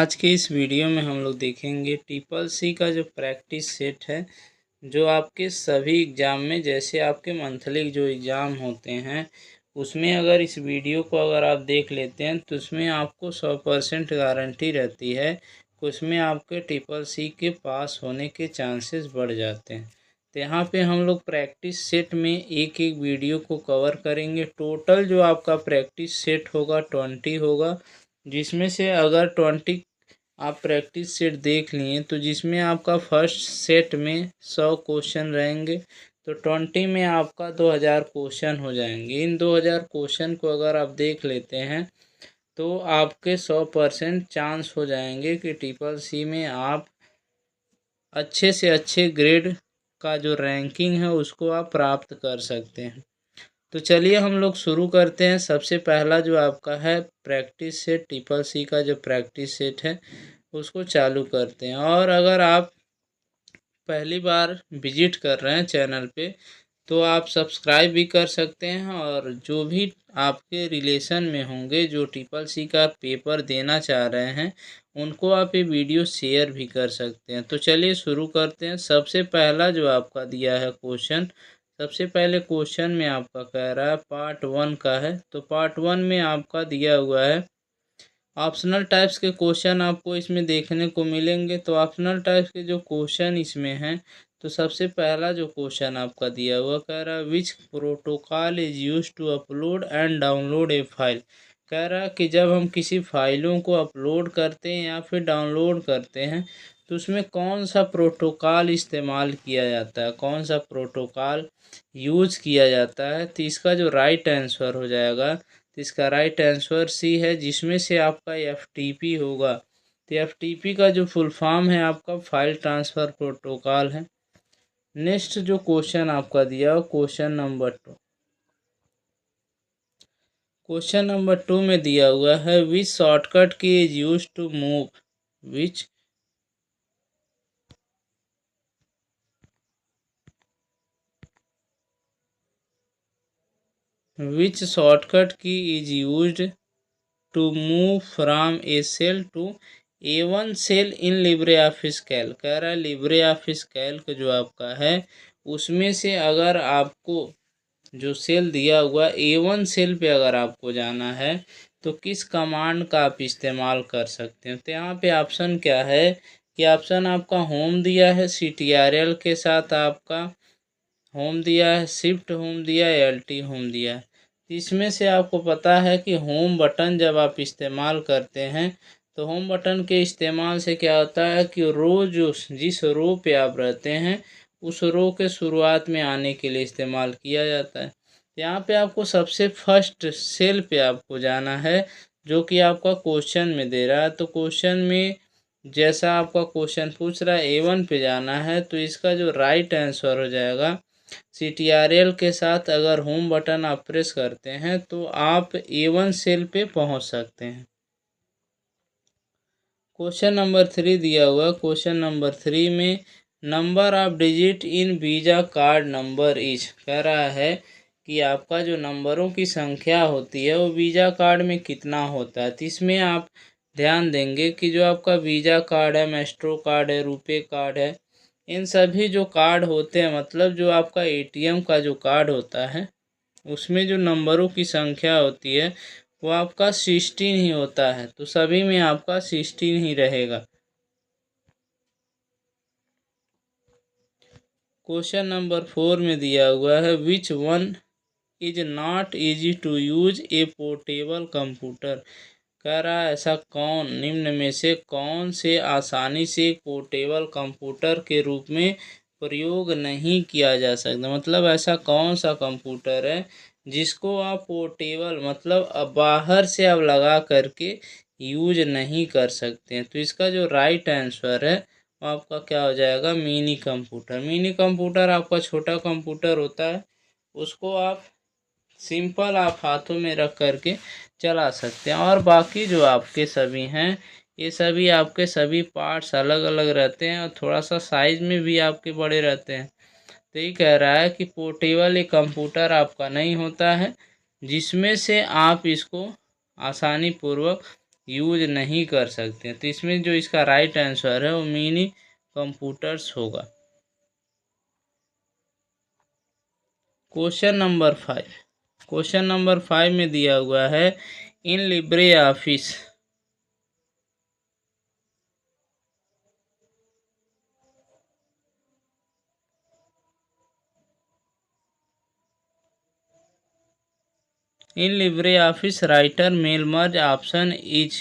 आज के इस वीडियो में हम लोग देखेंगे ट्रिपल सी का जो प्रैक्टिस सेट है, जो आपके सभी एग्ज़ाम में जैसे आपके मंथली जो एग्ज़ाम होते हैं उसमें अगर इस वीडियो को अगर आप देख लेते हैं तो उसमें आपको 100% गारंटी रहती है कि उसमें आपके ट्रिपल सी के पास होने के चांसेस बढ़ जाते हैं। तो यहाँ पे हम लोग प्रैक्टिस सेट में एक एक वीडियो को कवर करेंगे। टोटल जो आपका प्रैक्टिस सेट होगा 20 होगा, जिसमें से अगर 20 आप प्रैक्टिस सेट देख लिए तो जिसमें आपका फर्स्ट सेट में 100 क्वेश्चन रहेंगे, तो 20 में आपका 2000 क्वेश्चन हो जाएंगे। इन 2000 क्वेश्चन को अगर आप देख लेते हैं तो आपके 100% चांस हो जाएंगे कि ट्रिपल सी में आप अच्छे से अच्छे ग्रेड का जो रैंकिंग है उसको आप प्राप्त कर सकते हैं। तो चलिए हम लोग शुरू करते हैं। सबसे पहला जो आपका है प्रैक्टिस सेट, ट्रिपल सी का जो प्रैक्टिस सेट है उसको चालू करते हैं। और अगर आप पहली बार विजिट कर रहे हैं चैनल पे तो आप सब्सक्राइब भी कर सकते हैं, और जो भी आपके रिलेशन में होंगे जो ट्रिपल सी का पेपर देना चाह रहे हैं उनको आप ये वीडियो शेयर भी कर सकते हैं। तो चलिए शुरू करते हैं। सबसे पहला जो आपका दिया है क्वेश्चन, सबसे पहले क्वेश्चन में आपका कह रहा है पार्ट 1 का है। तो पार्ट 1 में आपका दिया हुआ है ऑप्शनल टाइप्स के क्वेश्चन आपको इसमें देखने को मिलेंगे। तो ऑप्शनल टाइप्स के जो क्वेश्चन इसमें हैं, तो सबसे पहला जो क्वेश्चन आपका दिया हुआ कह रहा है which protocol is use to upload and download a file. कह रहा है कि जब हम किसी फाइलों को अपलोड करते हैं या फिर डाउनलोड करते हैं तो उसमें कौन सा प्रोटोकॉल इस्तेमाल किया जाता है, कौन सा प्रोटोकॉल यूज किया जाता है। तो इसका जो राइट आंसर हो जाएगा, तो इसका राइट आंसर सी है, जिसमें से आपका एफटीपी होगा। तो एफटीपी का जो फुल फॉर्म है आपका फाइल ट्रांसफ़र प्रोटोकॉल है। नेक्स्ट जो क्वेश्चन आपका दिया हो क्वेश्चन नंबर 2, क्वेश्चन नंबर 2 में दिया हुआ है which shortcut key is use to move which which shortcut key is used to move from a cell to A1 cell in LibreOffice Calc. कह रहा है लिब्रे ऑफिस कैल्क जो आपका है उसमें से अगर आपको जो सेल दिया हुआ A1 सेल पे अगर आपको जाना है तो किस कमांड का आप इस्तेमाल कर सकते हैं। तो यहाँ पे ऑप्शन क्या है कि ऑप्शन आपका होम दिया है, CTRL के साथ आपका होम दिया है, शिफ्ट होम दिया है, LT होम दिया है। इसमें से आपको पता है कि होम बटन जब आप इस्तेमाल करते हैं तो होम बटन के इस्तेमाल से क्या होता है कि रो जो जिस रो पे आप रहते हैं उस रो के शुरुआत में आने के लिए इस्तेमाल किया जाता है। यहाँ पे आपको सबसे फर्स्ट सेल पे आपको जाना है जो कि आपका क्वेश्चन में दे रहा है। तो क्वेश्चन में जैसा आपका क्वेश्चन पूछ रहा है A1 पे जाना है, तो इसका जो राइट आंसर हो जाएगा CTRL के साथ अगर होम बटन आप प्रेस करते हैं तो आप A1 सेल पे पहुंच सकते हैं। क्वेश्चन नंबर 3 दिया हुआ, क्वेश्चन नंबर 3 में number of digit in visa card number is. कह रहा है कि आपका जो नंबरों की संख्या होती है वो वीज़ा कार्ड में कितना होता है। तो इसमें आप ध्यान देंगे कि जो आपका वीज़ा कार्ड है, मैस्ट्रो कार्ड है, रुपे कार्ड है, इन सभी जो कार्ड होते हैं, मतलब जो आपका ATM का जो कार्ड होता है उसमें जो नंबरों की संख्या होती है वो आपका 16 ही होता है। तो सभी में आपका 16 ही रहेगा। क्वेश्चन नंबर 4 में दिया हुआ है which one is not easy to use a portable computer. कह रहा है ऐसा कौन निम्न में से कौन से आसानी से पोर्टेबल कंप्यूटर के रूप में प्रयोग नहीं किया जा सकता, मतलब ऐसा कौन सा कंप्यूटर है जिसको आप पोर्टेबल मतलब अब बाहर से आप लगा करके यूज नहीं कर सकते हैं। तो इसका जो राइट आंसर है वो आपका क्या हो जाएगा, मिनी कंप्यूटर। मिनी कंप्यूटर आपका छोटा कंप्यूटर होता है, उसको आप सिंपल आप हाथों में रख करके चला सकते हैं। और बाकी जो आपके सभी हैं ये सभी आपके सभी पार्ट्स अलग अलग रहते हैं और थोड़ा सा साइज में भी आपके बड़े रहते हैं। तो ये कह रहा है कि पोर्टेबल एक कंप्यूटर आपका नहीं होता है जिसमें से आप इसको आसानी पूर्वक यूज नहीं कर सकते हैं। तो इसमें जो इसका राइट आंसर है वो मिनी कंप्यूटर्स होगा। क्वेश्चन नंबर 5, क्वेश्चन नंबर 5 में दिया हुआ है in LibreOffice in LibreOffice Writer mail merge option is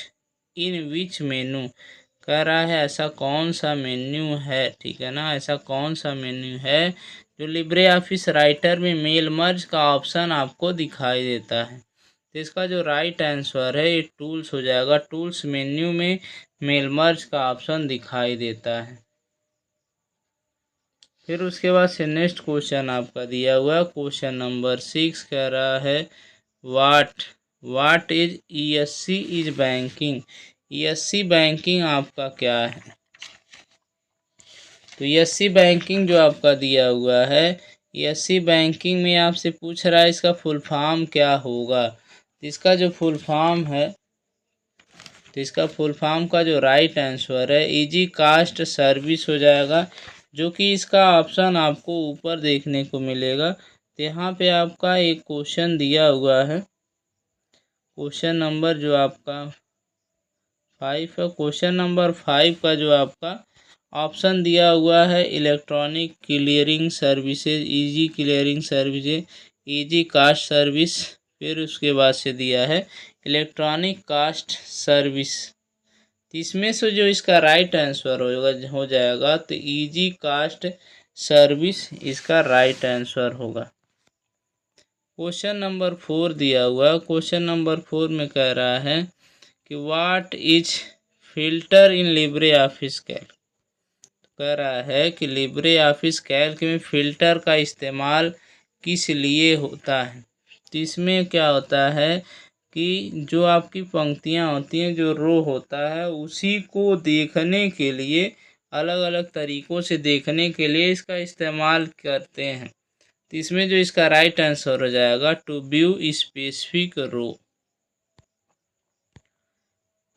in which menu. कह रहा है ऐसा कौन सा मेन्यू है, ठीक है ना, ऐसा कौन सा मेन्यू है जो लिब्रे ऑफिस राइटर में मेल मर्ज का ऑप्शन आपको दिखाई देता है। तो इसका जो राइट आंसर है ये टूल्स हो जाएगा। टूल्स मेन्यू में मेल मर्ज का ऑप्शन दिखाई देता है। फिर उसके बाद से नेक्स्ट क्वेश्चन आपका दिया हुआ क्वेश्चन नंबर 6 कह रहा है what is ESC is banking. ESC banking आपका क्या है? तो ईएससी बैंकिंग जो आपका दिया हुआ है, ईएससी बैंकिंग में आपसे पूछ रहा है इसका फुल फॉर्म क्या होगा। तो इसका जो फुल फॉर्म है, तो इसका फुल फॉर्म का जो राइट आंसर है इजी कास्ट सर्विस हो जाएगा, जो कि इसका ऑप्शन आपको ऊपर देखने को मिलेगा। तो यहाँ पे आपका एक क्वेश्चन दिया हुआ है, क्वेश्चन नंबर जो आपका 5 है। क्वेश्चन नंबर 5 का जो आपका ऑप्शन दिया हुआ है electronic clearing services, easy clearing services, easy cost service, फिर उसके बाद से दिया है इलेक्ट्रॉनिक कास्ट सर्विस। इसमें से जो इसका राइट आंसर हो जाएगा तो इजी कास्ट सर्विस इसका राइट आंसर होगा। क्वेश्चन नंबर 4 दिया हुआ, क्वेश्चन नंबर 4 में कह रहा है कि what is filter in LibreOffice Calc. कह रहा है कि लिब्रे ऑफिस कैल्क में फ़िल्टर का इस्तेमाल किस लिए होता है। तो इसमें क्या होता है कि जो आपकी पंक्तियाँ होती हैं, जो रो होता है, उसी को देखने के लिए अलग अलग तरीक़ों से देखने के लिए इसका इस्तेमाल करते हैं। तो इसमें जो इसका राइट आंसर हो जाएगा to view specific row.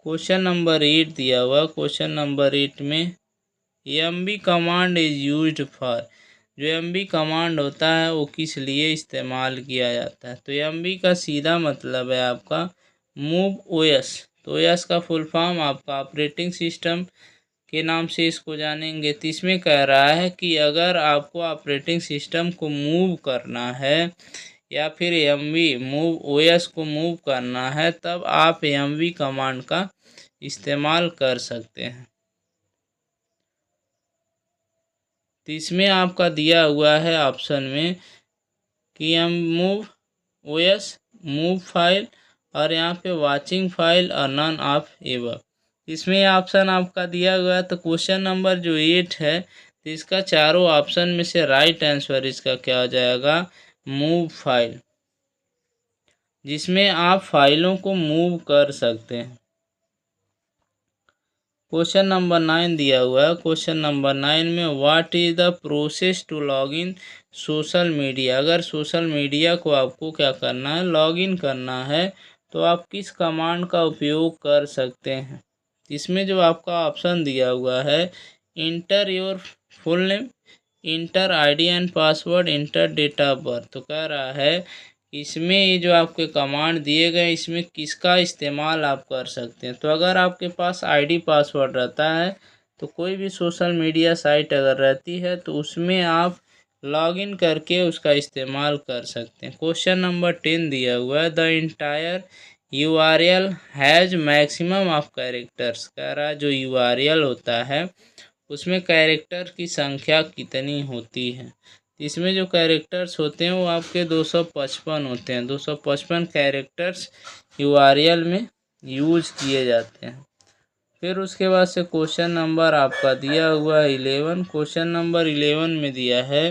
Question number 8 दिया हुआ, क्वेश्चन नंबर 8 में MV command is used for. जो एमवी कमांड होता है वो किस लिए इस्तेमाल किया जाता है। तो एमवी का सीधा मतलब है आपका मूव ओएस। तो ओएस का फुल फॉर्म आपका ऑपरेटिंग सिस्टम के नाम से इसको जानेंगे। तो इसमें कह रहा है कि अगर आपको ऑपरेटिंग सिस्टम को मूव करना है या फिर एमवी मूव ओएस को मूव करना है, तब आप एमवी कमांड का इस्तेमाल कर सकते हैं। तो इसमें आपका दिया हुआ है ऑप्शन में कि हम मूव ओएस, मूव फाइल और यहाँ पे वाचिंग फाइल और नन ऑफ एबव। इसमें ऑप्शन आपका दिया हुआ है। तो क्वेश्चन नंबर जो 8 है, तो इसका चारों ऑप्शन में से राइट आंसर इसका क्या हो जाएगा, मूव फाइल, जिसमें आप फाइलों को मूव कर सकते हैं। क्वेश्चन नंबर 9 दिया हुआ है, क्वेश्चन नंबर 9 में what is the process to log in social media. अगर सोशल मीडिया को आपको क्या करना है, लॉग इन करना है, तो आप किस कमांड का उपयोग कर सकते हैं। इसमें जो आपका ऑप्शन दिया हुआ है enter your full name, enter ID and password, enter date of birth. तो कह रहा है इसमें ये जो आपके कमांड दिए गए इसमें किसका इस्तेमाल आप कर सकते हैं। तो अगर आपके पास आईडी पासवर्ड रहता है, तो कोई भी सोशल मीडिया साइट अगर रहती है तो उसमें आप लॉगिन करके उसका इस्तेमाल कर सकते हैं। क्वेश्चन नंबर 10 दिया हुआ है the entire URL has maximum of characters. कह रहा है जो URL होता है उसमें कैरेक्टर की संख्या कितनी होती है। इसमें जो कैरेक्टर्स होते हैं वो आपके 255 होते हैं। 255 कैरेक्टर्स URL में यूज किए जाते हैं। फिर उसके बाद से क्वेश्चन नंबर आपका दिया हुआ है 11। क्वेश्चन नंबर 11 में दिया है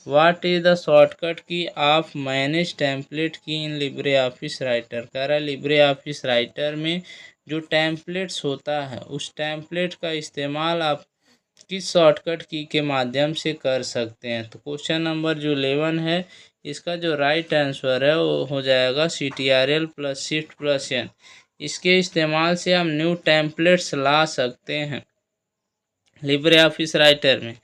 what is the shortcut key of manage template की इन लिब्रे ऑफिस राइटर। कह रहा है लिब्रे ऑफिस राइटर में जो टेम्पलेट्स होता है उस टेम्पलेट का इस्तेमाल आप किस शॉर्टकट की के माध्यम से कर सकते हैं। तो क्वेश्चन नंबर जो 11 है इसका जो राइट आंसर है वो हो जाएगा CTRL + Shift + N। इसके इस्तेमाल से आप न्यू टेम्पलेट्स ला सकते हैं लिब्रे ऑफिस राइटर में।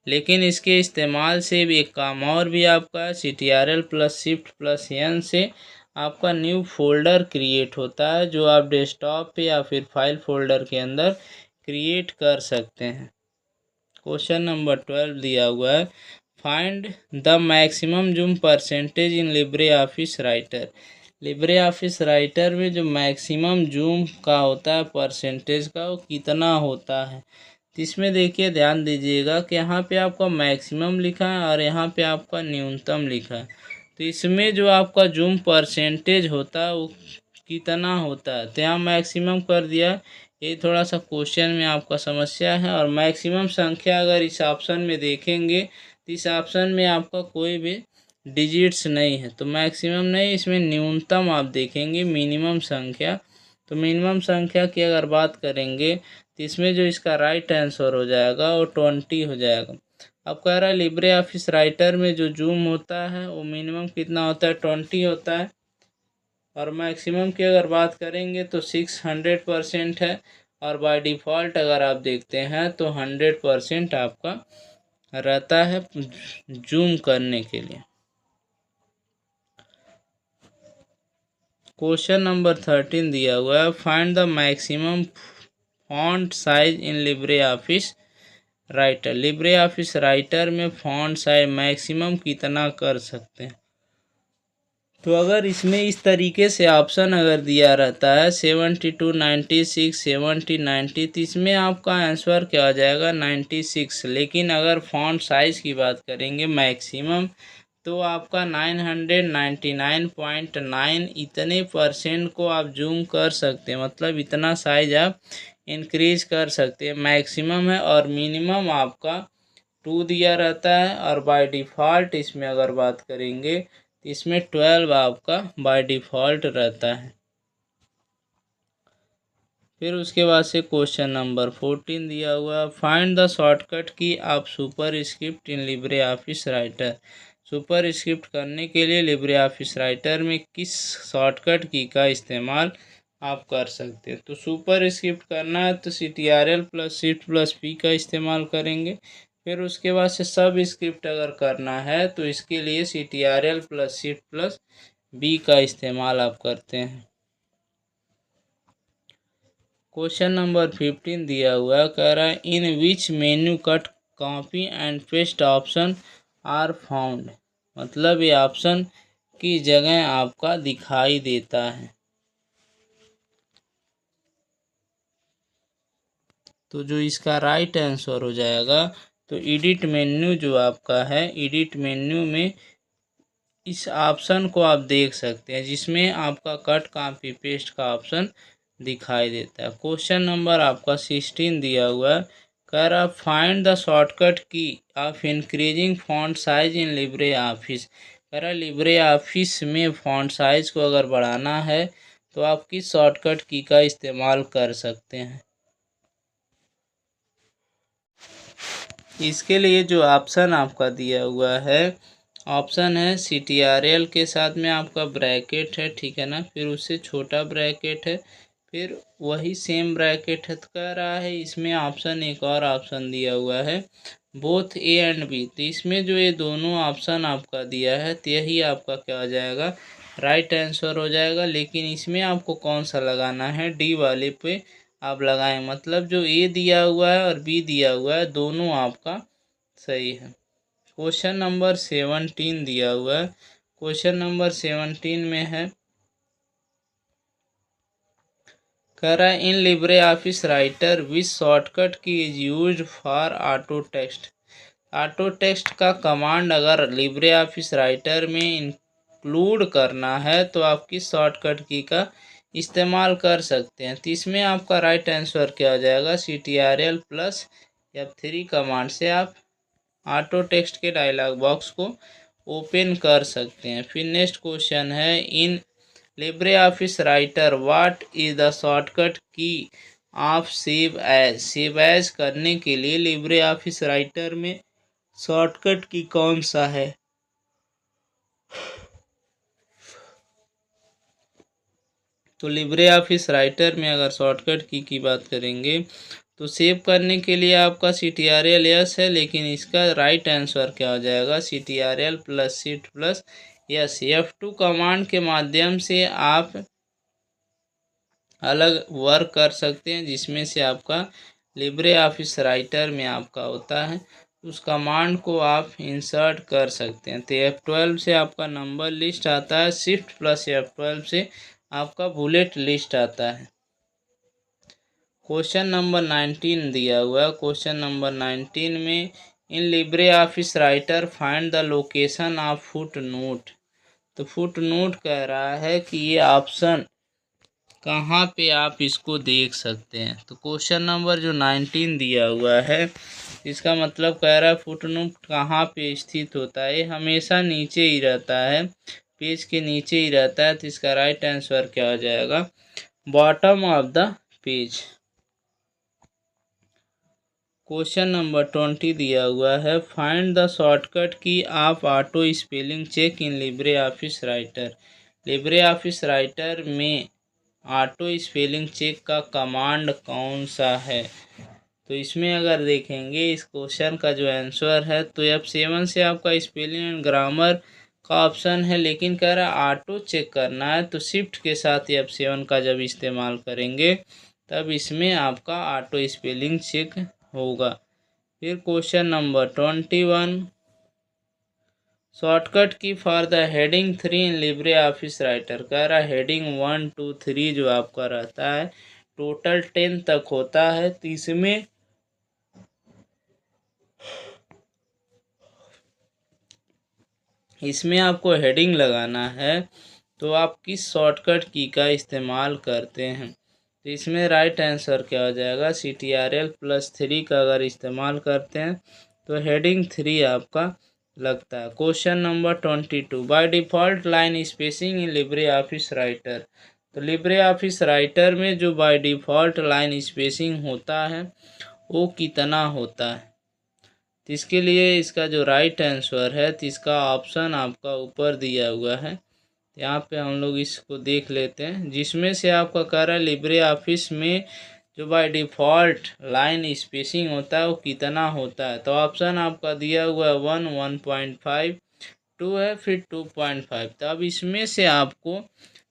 लेकिन इसके इस्तेमाल से भी एक काम और भी आपका CTRL plus shift plus N से आपका न्यू फोल्डर क्रिएट होता है, जो आप डेस्कटॉप पे या फिर फाइल फोल्डर के अंदर क्रिएट कर सकते हैं। क्वेश्चन नंबर 12 दिया हुआ है, find the maximum zoom percentage in LibreOffice Writer. LibreOffice Writer में जो मैक्सिमम जूम का होता है परसेंटेज का, वो कितना होता है। तो इसमें देखिए ध्यान दीजिएगा कि यहाँ पे आपका मैक्सिमम लिखा है और यहाँ पे आपका न्यूनतम लिखा है। तो इसमें जो आपका जूम परसेंटेज होता है वो कितना होता है, तो यहाँ मैक्सिमम कर दिया। ये थोड़ा सा क्वेश्चन में आपका समस्या है। और मैक्सिमम संख्या अगर इस ऑप्शन में देखेंगे तो इस ऑप्शन में आपका कोई भी डिजिट्स नहीं है, तो मैक्सिमम नहीं, इसमें न्यूनतम आप देखेंगे मिनिमम संख्या। तो मिनिमम संख्या की अगर बात करेंगे तो इसमें जो इसका राइट आंसर हो जाएगा वो 20 हो जाएगा। अब कह रहा है लिब्रे ऑफिस राइटर में जो जूम होता है वो मिनिमम कितना होता है, 20 होता है। और मैक्सिमम की अगर बात करेंगे तो 600% है। और बाय डिफ़ॉल्ट अगर आप देखते हैं तो 100% आपका रहता है जूम करने के लिए। क्वेश्चन नंबर 13 दिया हुआ है, find the maximum font size in LibreOffice Writer. LibreOffice Writer में फॉन्ट साइज मैक्सिमम कितना कर सकते हैं। तो अगर इसमें इस तरीके से ऑप्शन अगर दिया रहता है 72, 96, 70, 90, तो इसमें आपका आंसर क्या आ जाएगा 96। लेकिन अगर फॉन्ट साइज़ की बात करेंगे मैक्सिमम, तो आपका 999.9 इतने परसेंट को आप जूम कर सकते हैं, मतलब इतना साइज आप इंक्रीज कर सकते हैं, मैक्सिमम है। और मिनिमम आपका 2 दिया रहता है। और बाय डिफ़ॉल्ट इसमें अगर बात करेंगे तो इसमें 12 आपका बाय डिफ़ॉल्ट रहता है। फिर उसके बाद से क्वेश्चन नंबर 14 दिया हुआ, find the shortcut key of super script in LibreOffice writer. Super script करने के लिए लिब्रे ऑफिस राइटर में किस शॉर्टकट की का इस्तेमाल आप कर सकते हैं। तो सुपर स्क्रिप्ट करना है तो CTRL plus shift plus P का इस्तेमाल करेंगे। फिर उसके बाद से सब स्क्रिप्ट अगर करना है तो इसके लिए CTRL plus shift plus B का इस्तेमाल आप करते हैं। क्वेश्चन नंबर 15 दिया हुआ है, कह रहा है in which menu cut copy and paste option are found. मतलब ये ऑप्शन की जगह आपका दिखाई देता है। तो जो इसका राइट आंसर हो जाएगा, तो एडिट मेन्यू जो आपका है, एडिट मेन्यू में इस ऑप्शन को आप देख सकते हैं जिसमें आपका कट कॉपी पेस्ट का ऑप्शन दिखाई देता है। क्वेश्चन नंबर आपका 16 दिया हुआ है, कह रहा find the shortcut key of increasing font size in Libre office. कह रहा लिब्रे ऑफिस में फॉन्ट साइज को अगर बढ़ाना है तो आप किस शॉर्टकट की का इस्तेमाल कर सकते हैं। इसके लिए जो ऑप्शन आपका दिया हुआ है, ऑप्शन है CTRL के साथ में आपका ब्रैकेट है, ठीक है ना, फिर उससे छोटा ब्रैकेट है, फिर वही सेम ब्रैकेट है। तो कह रहा है इसमें ऑप्शन एक और ऑप्शन दिया हुआ है बोथ A एंड B। तो इसमें जो ये दोनों ऑप्शन आपका दिया है तो यही आपका क्या हो जाएगा, राइट आंसर हो जाएगा। लेकिन इसमें आपको कौन सा लगाना है, D वाले पे आप लगाएं, मतलब जो A दिया हुआ है और B दिया हुआ है दोनों आपका सही है। क्वेश्चन नंबर 17 दिया हुआ है, क्वेश्चन नंबर 17 में है, कह रहा है in LibreOffice Writer which shortcut key is use for auto text. Auto text का कमांड अगर लिब्रे ऑफिस राइटर में इंक्लूड करना है तो आप किस शॉर्टकट की का इस्तेमाल कर सकते हैं। तो इसमें आपका राइट आंसर क्या हो जाएगा, CTRL प्लस F3 कमांड से आप ऑटो टेक्स्ट के डायलॉग बॉक्स को ओपन कर सकते हैं। फिर नेक्स्ट क्वेश्चन है, in LibreOffice Writer what is the shortcut key of save as. Save as करने के लिए लिब्रे ऑफिस राइटर में शॉर्टकट की कौन सा है। तो लिब्रे ऑफिस राइटर में अगर शॉर्टकट की बात करेंगे तो सेव करने के लिए आपका CTRL यस है, लेकिन इसका राइट आंसर क्या हो जाएगा, CTRL plus shift plus yes. F2 command के माध्यम से आप अलग वर्क कर सकते हैं, जिसमें से आपका लिब्रे ऑफिस राइटर में आपका होता है, उस कमांड को आप इंसर्ट कर सकते हैं। तो F12 से आपका नंबर लिस्ट आता है, शिफ्ट प्लस F12 से आपका बुलेट लिस्ट आता है। क्वेश्चन नंबर 19 दिया हुआ है। क्वेश्चन नंबर 19 में इन LibreOffice writer find the location of foot note. तो फुट नोट कह रहा है कि ये ऑप्शन कहाँ पे आप इसको देख सकते हैं। तो क्वेश्चन नंबर जो 19 दिया हुआ है, इसका मतलब कह रहा है फुट नोट कहाँ पे स्थित होता है। हमेशा नीचे ही रहता है, पेज के नीचे ही रहता है। तो इसका राइट आंसर क्या हो जाएगा, bottom of the page. Question number 20 दिया हुआ है, find the shortcut key of auto spelling check in LibreOffice Writer. LibreOffice Writer में ऑटो स्पेलिंग चेक का कमांड कौन सा है। तो इसमें अगर देखेंगे इस क्वेश्चन का जो आंसर है, तो F7 से आपका स्पेलिंग एंड ग्रामर का ऑप्शन है, लेकिन कह रहा है ऑटो चेक करना है। तो शिफ्ट के साथ F7 का जब इस्तेमाल करेंगे तब इसमें आपका ऑटो स्पेलिंग चेक होगा। फिर क्वेश्चन नंबर 21, शॉर्टकट की for the heading 3 in LibreOffice writer. कह रहा है हेडिंग 1 2 3 जो आपका रहता है टोटल 10 तक होता है। तो इसमें आपको हेडिंग लगाना है, तो आप किस शॉर्टकट की का इस्तेमाल करते हैं। तो इसमें राइट आंसर क्या हो जाएगा, CTRL प्लस 3 का अगर इस्तेमाल करते हैं तो हेडिंग 3 आपका लगता है। Question number 22, by default line spacing in LibreOffice writer. तो लिब्रे ऑफिस राइटर में जो बाय डिफ़ॉल्ट लाइन स्पेसिंग होता है वो कितना होता है। तो इसके लिए इसका जो राइट आंसर है, तो इसका ऑप्शन आपका ऊपर दिया हुआ है। यहाँ पे हम लोग इसको देख लेते हैं, जिसमें से आपका कह रहा है लिब्रे ऑफिस में जो बाय डिफ़ॉल्ट लाइन स्पेसिंग होता है वो कितना होता है। तो ऑप्शन आपका दिया हुआ है 1, 1.5, 2 है, फिर 2.5। तो अब इसमें से आपको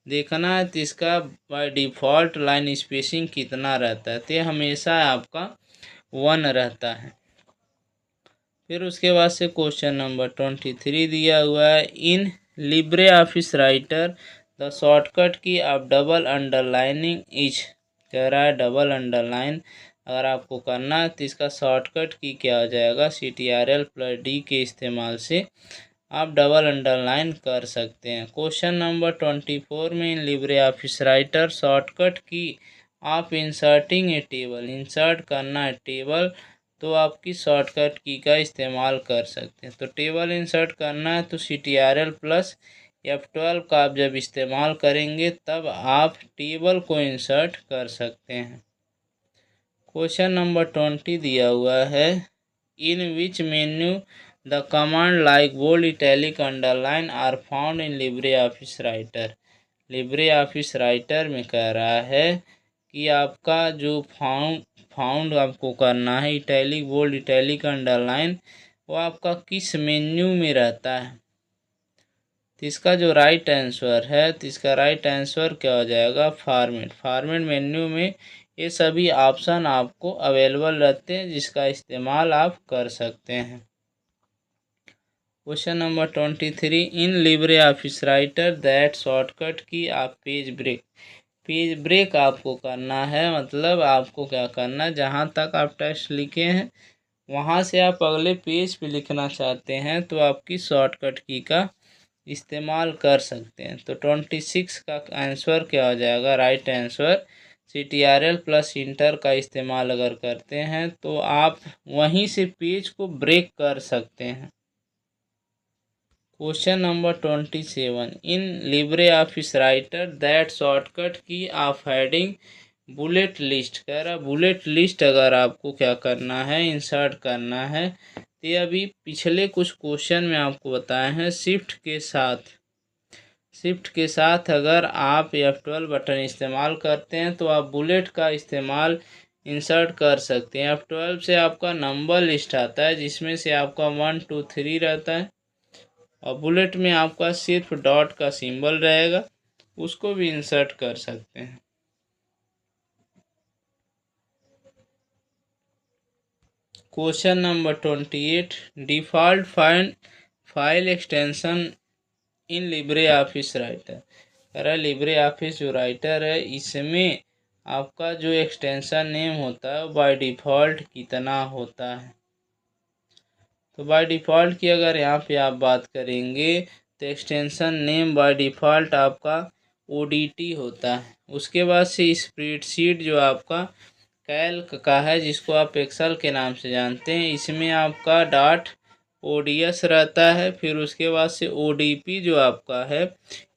देखना है तो इसका बाय डिफ़ॉल्ट लाइन स्पेसिंग कितना रहता है। तो हमेशा आपका 1 रहता है। फिर उसके बाद से क्वेश्चन नंबर 23 दिया हुआ है, in LibreOffice writer the shortcut key of double underlining is. कह रहा है डबल अंडरलाइन अगर आपको करना है तो इसका शॉर्टकट की क्या हो जाएगा, CTRL प्लस D के इस्तेमाल से आप डबल अंडरलाइन कर सकते हैं। क्वेश्चन नंबर 24 में इन लिब्रे ऑफिस राइटर शॉर्टकट की आप इंसर्टिंग ए टेबल। इंसर्ट करना है टेबल, तो आपकी शॉर्टकट की का इस्तेमाल कर सकते हैं। तो टेबल इंसर्ट करना है तो CTRL प्लस F12 का आप जब इस्तेमाल करेंगे तब आप टेबल को इंसर्ट कर सकते हैं। क्वेश्चन नंबर 20 दिया हुआ है, in which menu the command like bold italic underline are found in LibreOffice Writer. LibreOffice Writer में कह रहा है कि आपका जो फाउंड आपको करना है इटैलिक बोल्ड इटैलिक अंडरलाइन, वो आपका किस मेन्यू में रहता है। तो इसका जो राइट आंसर है, तो इसका राइट आंसर क्या हो जाएगा, फॉर्मेट मेन्यू में ये सभी ऑप्शन आपको अवेलेबल रहते हैं, जिसका इस्तेमाल आप कर सकते हैं। Question number 23, in LibreOffice writer that shortcut की आप पेज ब्रेक आपको करना है। मतलब आपको क्या करना है, जहाँ तक आप टेक्स्ट लिखे हैं वहाँ से आप अगले पेज पे लिखना चाहते हैं तो आपकी शॉर्टकट की का इस्तेमाल कर सकते हैं। तो 26 का आंसर क्या हो जाएगा, right answer CTRL plus inter का इस्तेमाल अगर करते हैं तो आप वहीं से पेज को ब्रेक कर सकते हैं। Question number 27, in LibreOffice writer that shortcut key of heading bullet list. कह रहा बुलेट लिस्ट अगर आपको क्या करना है, इंसर्ट करना है, तो अभी पिछले कुछ क्वेश्चन में आपको बताए हैं शिफ्ट के साथ शिफ्ट के साथ अगर आप F12 बटन इस्तेमाल करते हैं तो आप बुलेट का इस्तेमाल इंसर्ट कर सकते हैं। F12 से आपका नंबर लिस्ट आता है जिसमें से आपका 1 2 3 रहता है, और बुलेट में आपका सिर्फ डॉट का सिंबल रहेगा, उसको भी इंसर्ट कर सकते हैं। Question number 28, default file extension in LibreOffice writer. कह रहा है लिब्रे ऑफिस जो राइटर है इसमें आपका जो एक्सटेंशन नेम होता है बाय डिफ़ॉल्ट कितना होता है। तो बाय डिफ़ॉल्ट की अगर यहाँ पे आप बात करेंगे तो एक्सटेंशन नेम बाय डिफ़ॉल्ट आपका ODT होता है। उसके बाद से स्प्रेडशीट जो आपका कैल्क का है जिसको आप एक्सेल के नाम से जानते हैं, इसमें आपका डॉट ODS रहता है। फिर उसके बाद से ODP जो आपका है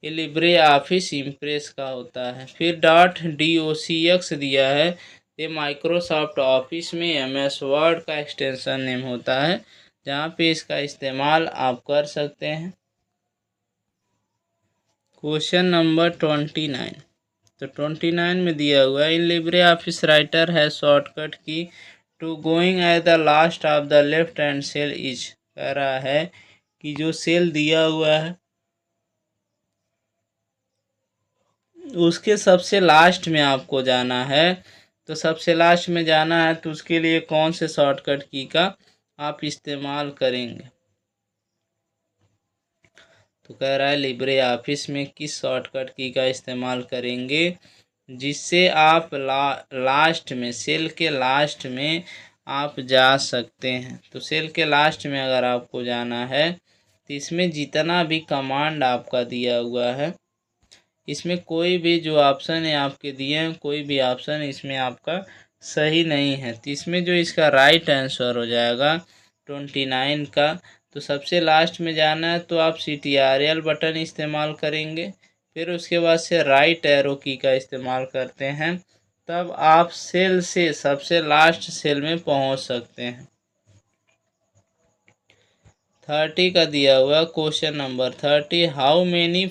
ये लिब्रे ऑफिस इम्प्रेस का होता है। फिर डॉट DOCX दिया है, ये माइक्रोसॉफ्ट ऑफिस में MS वर्ड का एक्सटेंशन नेम होता है, जहाँ पे इसका इस्तेमाल आप कर सकते हैं। क्वेश्चन नंबर 29, तो 29 में दिया हुआ है इन लिब्रे ऑफिस राइटर है shortcut key to going at the last of the left hand cell is. कह रहा है कि जो सेल दिया हुआ है उसके सबसे लास्ट में आपको जाना है। तो सबसे लास्ट में जाना है तो उसके लिए कौन से शॉर्टकट की का आप इस्तेमाल करेंगे। तो कह रहा है लिब्रे ऑफिस में किस शॉर्टकट की का इस्तेमाल करेंगे जिससे आप लास्ट में सेल के लास्ट में आप जा सकते हैं। तो सेल के लास्ट में अगर आपको जाना है तो इसमें जितना भी कमांड आपका दिया हुआ है इसमें कोई भी जो ऑप्शन है आपके दिए हैं कोई भी ऑप्शन इसमें आपका सही नहीं है। तो इसमें जो इसका राइट आंसर हो जाएगा 29 का, तो सबसे लास्ट में जाना है तो आप CTRL बटन इस्तेमाल करेंगे। फिर उसके बाद से राइट एरो की का इस्तेमाल करते हैं, तब आप सेल से सबसे लास्ट सेल में पहुंच सकते हैं। 30 का दिया हुआ question number 30, how many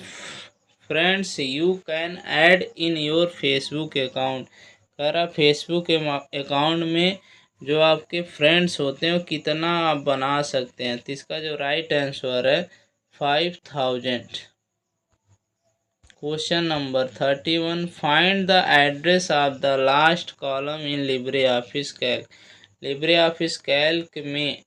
friends you can add in your Facebook account. कह रहा फेसबुक अकाउंट में जो आपके फ्रेंड्स होते हैं वो कितना आप बना सकते हैं। तो इसका जो राइट आंसर है 5000। Question number 31, find the address of the last column in LibreOffice Calc. Libre office Calc में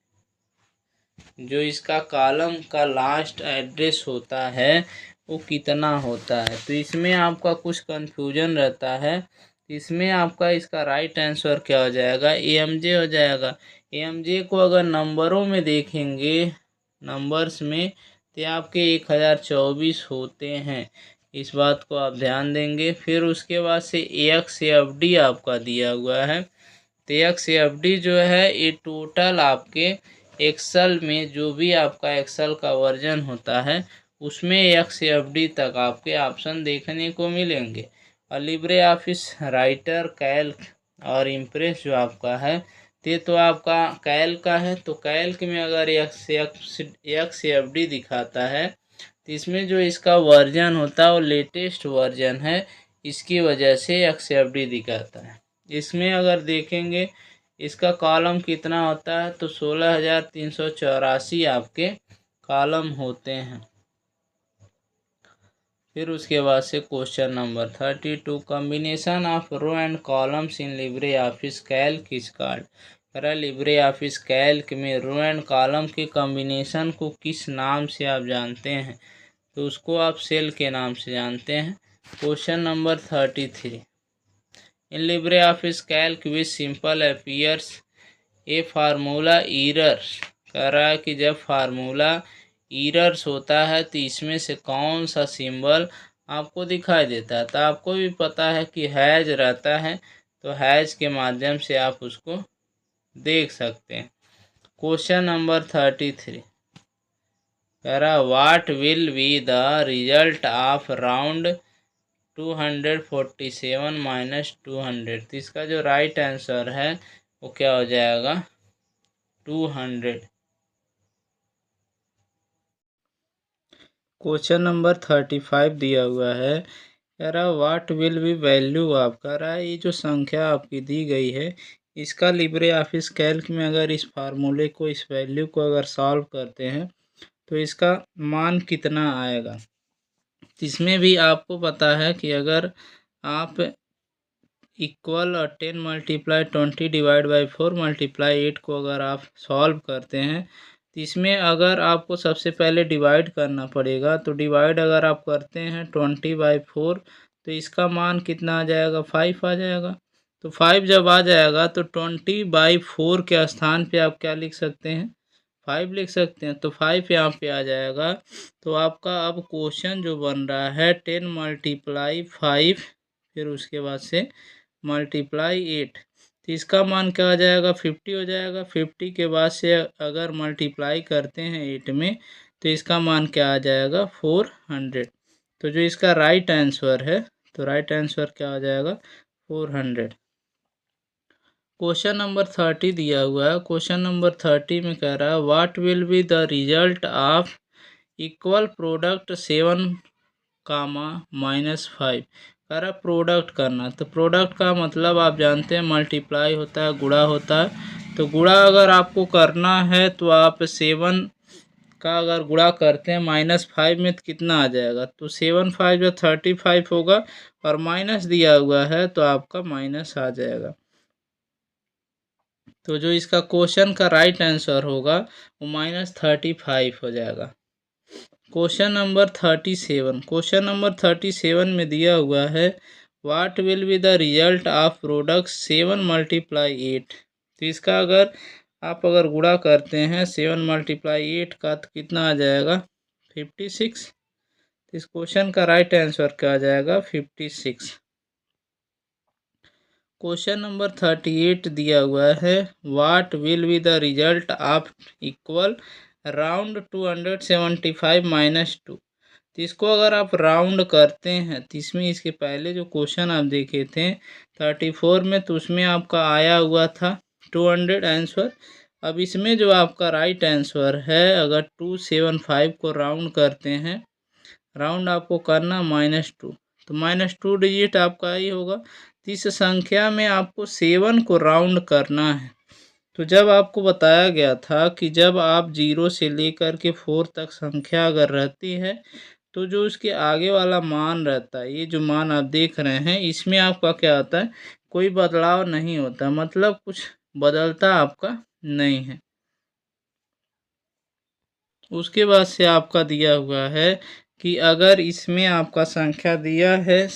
जो इसका कॉलम का लास्ट एड्रेस होता है वो कितना होता है। तो इसमें आपका कुछ कंफ्यूजन रहता है, इसमें आपका इसका राइट आंसर क्या हो जाएगा, AMJ हो जाएगा। AMJ को अगर नंबरों में देखेंगे नंबर्स में तो आपके 1024 होते हैं, इस बात को आप ध्यान देंगे। फिर उसके बाद से AXFD आपका दिया हुआ है, तो AXFD जो है ये टोटल आपके एक्सेल में जो भी आपका एक्सेल का वर्जन होता है उसमें AXFD तक आपके ऑप्शन देखने को मिलेंगे। और लिब्रे ऑफिस राइटर कैल्क और इम्प्रेस जो आपका है ते तो आपका कैल्क का है, तो कैल्क में अगर AXFD दिखाता है तो इसमें जो इसका वर्जन होता है वो लेटेस्ट वर्जन है, इसकी वजह से AXFD दिखाता है। इसमें अगर देखेंगे इसका कॉलम कितना होता है तो 16384 आपके कॉलम होते हैं। फिर उसके बाद से question number 32, combination of row and columns in LibreOffice Calc is called. कह लिब्रे ऑफिस कैल्क में रो एंड कॉलम के कॉम्बिनेशन को किस नाम से आप जानते हैं, तो उसको आप सेल के नाम से जानते हैं। क्वेश्चन नंबर 33, इन लिब्रे ऑफिस कैल्क विच सिंपल अपीयर्स ए फार्मूला एरर। कह रहा है कि जब फार्मूला एरर्स होता है तो इसमें से कौन सा सिंबल आपको दिखाई देता है। तो आपको भी पता है कि हैज रहता है, तो हैज के माध्यम से आप उसको देख सकते हैं। क्वेश्चन नंबर 33 कह रहा what will be the result of round 247 minus 200। तो इसका जो राइट आंसर है वो क्या हो जाएगा 200। क्वेश्चन नंबर 35 दिया हुआ है, कह रहा व्हाट विल बी वैल्यू आप, कह रहा है ये जो संख्या आपकी दी गई है इसका लिब्रे ऑफिस कैल्क में अगर इस फार्मूले को, इस वैल्यू को अगर सॉल्व करते हैं तो इसका मान कितना आएगा। इसमें भी आपको पता है कि अगर आप equal 10 multiply 20 divide by 4 multiply 8 को अगर आप सॉल्व करते हैं तो इसमें अगर आपको सबसे पहले डिवाइड करना पड़ेगा, तो डिवाइड अगर आप करते हैं 20/4 तो इसका मान कितना आ जाएगा, 5 आ जाएगा। तो 5 जब आ जाएगा तो 20/4 के स्थान पे आप क्या लिख सकते हैं, 5 लिख सकते हैं। तो 5 यहाँ पे आ जाएगा। तो आपका अब क्वेश्चन जो बन रहा है 10 मल्टीप्लाई 5 फिर उसके बाद से मल्टीप्लाई 8, तो इसका मान क्या आ जाएगा, 50 हो जाएगा। 50 के बाद से अगर मल्टीप्लाई करते हैं 8 में तो इसका मान क्या आ जाएगा, 400। तो जो इसका राइट आंसर है, तो राइट आंसर क्या आ जाएगा, 400। क्वेश्चन नंबर 30 दिया हुआ है। क्वेश्चन नंबर 30 में कह रहा है what will be the result of equal product 7, -5। कह रहा प्रोडक्ट करना, तो प्रोडक्ट का मतलब आप जानते हैं मल्टीप्लाई होता है, गुणा होता है। तो गुणा अगर आपको करना है तो आप 7 का अगर गुणा करते हैं -5 में तो कितना आ जाएगा, तो 7 5 जो 35 होगा और माइनस दिया हुआ है तो आपका माइनस आ जाएगा। तो जो इसका क्वेश्चन का राइट आंसर होगा वो -35 हो जाएगा। क्वेश्चन नंबर 37, क्वेश्चन नंबर 37 में दिया हुआ है what will be the result of product 7 multiply 8। तो इसका अगर गुणा करते हैं 7 मल्टीप्लाई 8 का तो कितना आ जाएगा, 56। तो इस क्वेश्चन का राइट आंसर क्या आ जाएगा, 56। क्वेश्चन नंबर 38 दिया हुआ है what will be the result of equal round 275 -2। तो इसको अगर आप राउंड करते हैं तो इसमें इसके पहले जो क्वेश्चन आप देखे थे 34 में, तो उसमें आपका आया हुआ था 200 आंसर। अब इसमें जो आपका राइट आंसर है, अगर 275 को राउंड करते हैं, राउंड आपको करना -2, तो -2 डिजिट आपका ही होगा। इस संख्या में आपको 7 को राउंड करना है। तो जब आपको बताया गया था कि जब आप 0 से लेकर के 4 तक संख्या अगर रहती है तो जो उसके आगे वाला मान रहता है, ये जो मान आप देख रहे हैं इसमें आपका क्या होता है, कोई बदलाव नहीं होता, मतलब कुछ बदलता आपका नहीं है। उसके बाद से आपका दिया हुआ है कि अगर इसमें आपका संख्या दिया है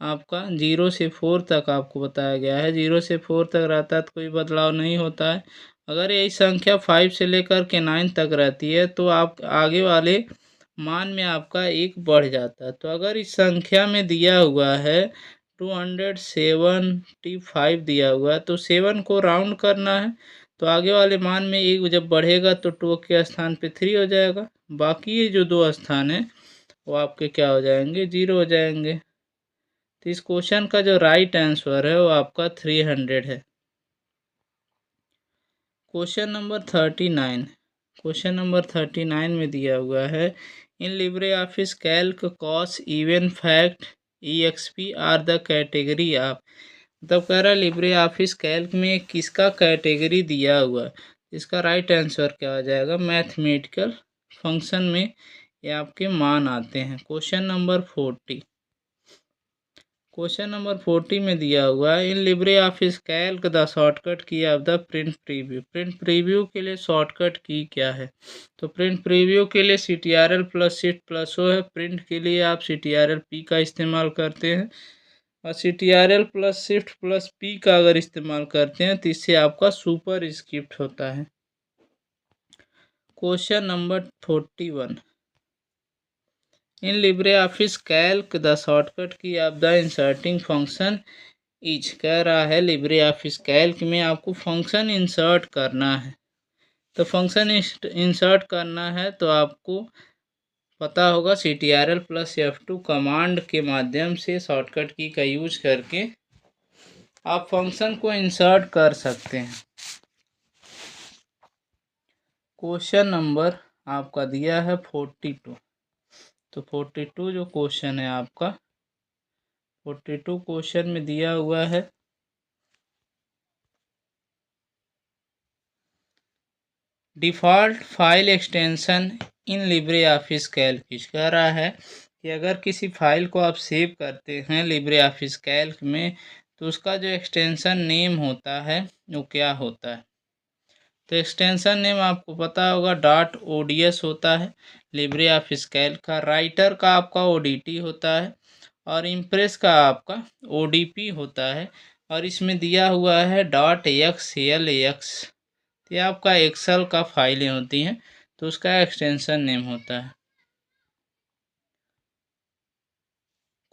आपका 0 से 4 तक, आपको बताया गया है 0 से 4 तक रहता है तो कोई बदलाव नहीं होता है। अगर यही संख्या 5 से लेकर के 9 तक रहती है तो आप आगे वाले मान में आपका 1 बढ़ जाता है। तो अगर इस संख्या में दिया हुआ है 275 दिया हुआ है तो 7 को राउंड करना है, तो आगे वाले मान में 1 जब बढ़ेगा तो 2 के स्थान पे 3 हो जाएगा, बाकी ये जो 2 स्थान है वो आपके क्या हो जाएंगे, 0 हो जाएंगे। तो इस क्वेश्चन का जो राइट आंसर है वो आपका 300 है। क्वेश्चन नंबर 39, क्वेश्चन नंबर 39 में दिया हुआ है in LibreOffice Calc cos even fact EXP are the category of. मतलब कह रहा है लिब्रे ऑफिस कैल्क में किसका कैटेगरी दिया हुआ, इसका राइट आंसर क्या आ जाएगा, मैथमेटिकल फंक्शन में ये आपके मान आते हैं। क्वेश्चन नंबर 40, क्वेश्चन नंबर 40 में दिया हुआ है in LibreOffice Calc the shortcut key of the print preview. Print preview के लिए शॉर्टकट की क्या है, तो प्रिंट प्रीव्यू के लिए CTRL plus shift plus O है। प्रिंट के लिए आप CTRL P का इस्तेमाल करते हैं और CTRL plus shift plus P का अगर इस्तेमाल करते हैं तो इससे आपका सुपर स्क्रिप्ट होता है। Question number 41 in LibreOffice Calc the shortcut key of the inserting function is. कह रहा है लिब्रे ऑफिस कैल्क में आपको फंक्शन इंसर्ट करना है, तो फंक्शन इंसर्ट करना है तो आपको पता होगा CTRL प्लस F2 कमांड के माध्यम से शॉर्टकट की का यूज करके आप फंक्शन को इंसर्ट कर सकते हैं। क्वेश्चन नंबर आपका दिया है 42। तो 42 जो क्वेश्चन है आपका 42 क्वेश्चन में दिया हुआ है default file extension in LibreOffice Calc. कह रहा है कि अगर किसी फाइल को आप सेव करते हैं लिब्रे ऑफिस कैल्क में तो उसका जो एक्सटेंशन नेम होता है वो क्या होता है। तो एक्सटेंशन नेम आपको पता होगा .ods होता है लिब्रे ऑफिस कैल्क का, राइटर का आपका ODT होता है और इम्प्रेस का आपका ODP होता है और इसमें दिया हुआ है .xlx। ये आपका एक्सेल का फाइलें होती हैं तो उसका एक्सटेंशन नेम होता है।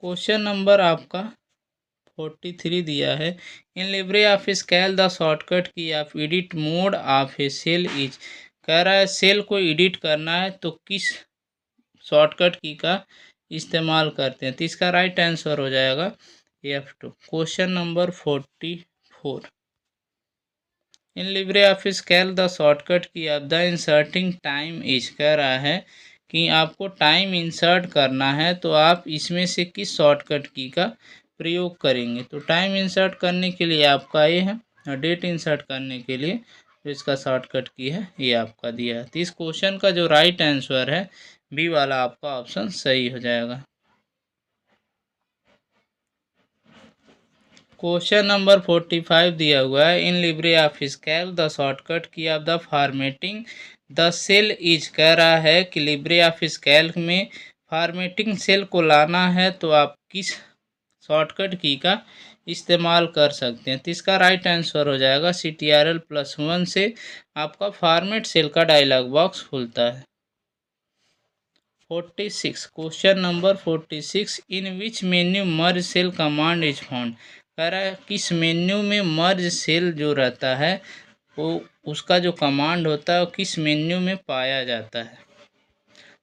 क्वेश्चन नंबर आपका 43 दिया है in LibreOffice Calc the shortcut key of edit mode of a cell is. कह रहा है सेल को एडिट करना है तो किस शॉर्टकट की का इस्तेमाल करते हैं। तो इसका राइट आंसर हो जाएगा F2। Question number 44 in LibreOffice Calc the shortcut key of the inserting time is. कह रहा है कि आपको टाइम इंसर्ट करना है तो आप इसमें से किस शॉर्टकट की का प्रयोग करेंगे। तो टाइम इंसर्ट करने के लिए आपका ये है और डेट इंसर्ट करने के लिए जो इसका शॉर्टकट की है ये आपका दिया है। तो इस क्वेश्चन का जो राइट आंसर है बी वाला आपका ऑप्शन सही हो जाएगा। क्वेश्चन नंबर 45 दिया हुआ है in LibreOffice Calc the shortcut key of the formatting the cell is. कह रहा है कि लिब्रे ऑफिस कैल्क में फॉर्मेटिंग सेल को लाना है तो आप किस शॉर्टकट की का इस्तेमाल कर सकते हैं। तो इसका राइट आंसर हो जाएगा CTRL+1 से आपका फॉर्मेट सेल का डायलॉग बॉक्स खुलता है। 46 question number 46 in which menu merge cell command is found. कह रहा है किस मेन्यू में मर्ज सेल जो रहता है वो उसका जो कमांड होता है वो किस मेन्यू में पाया जाता है।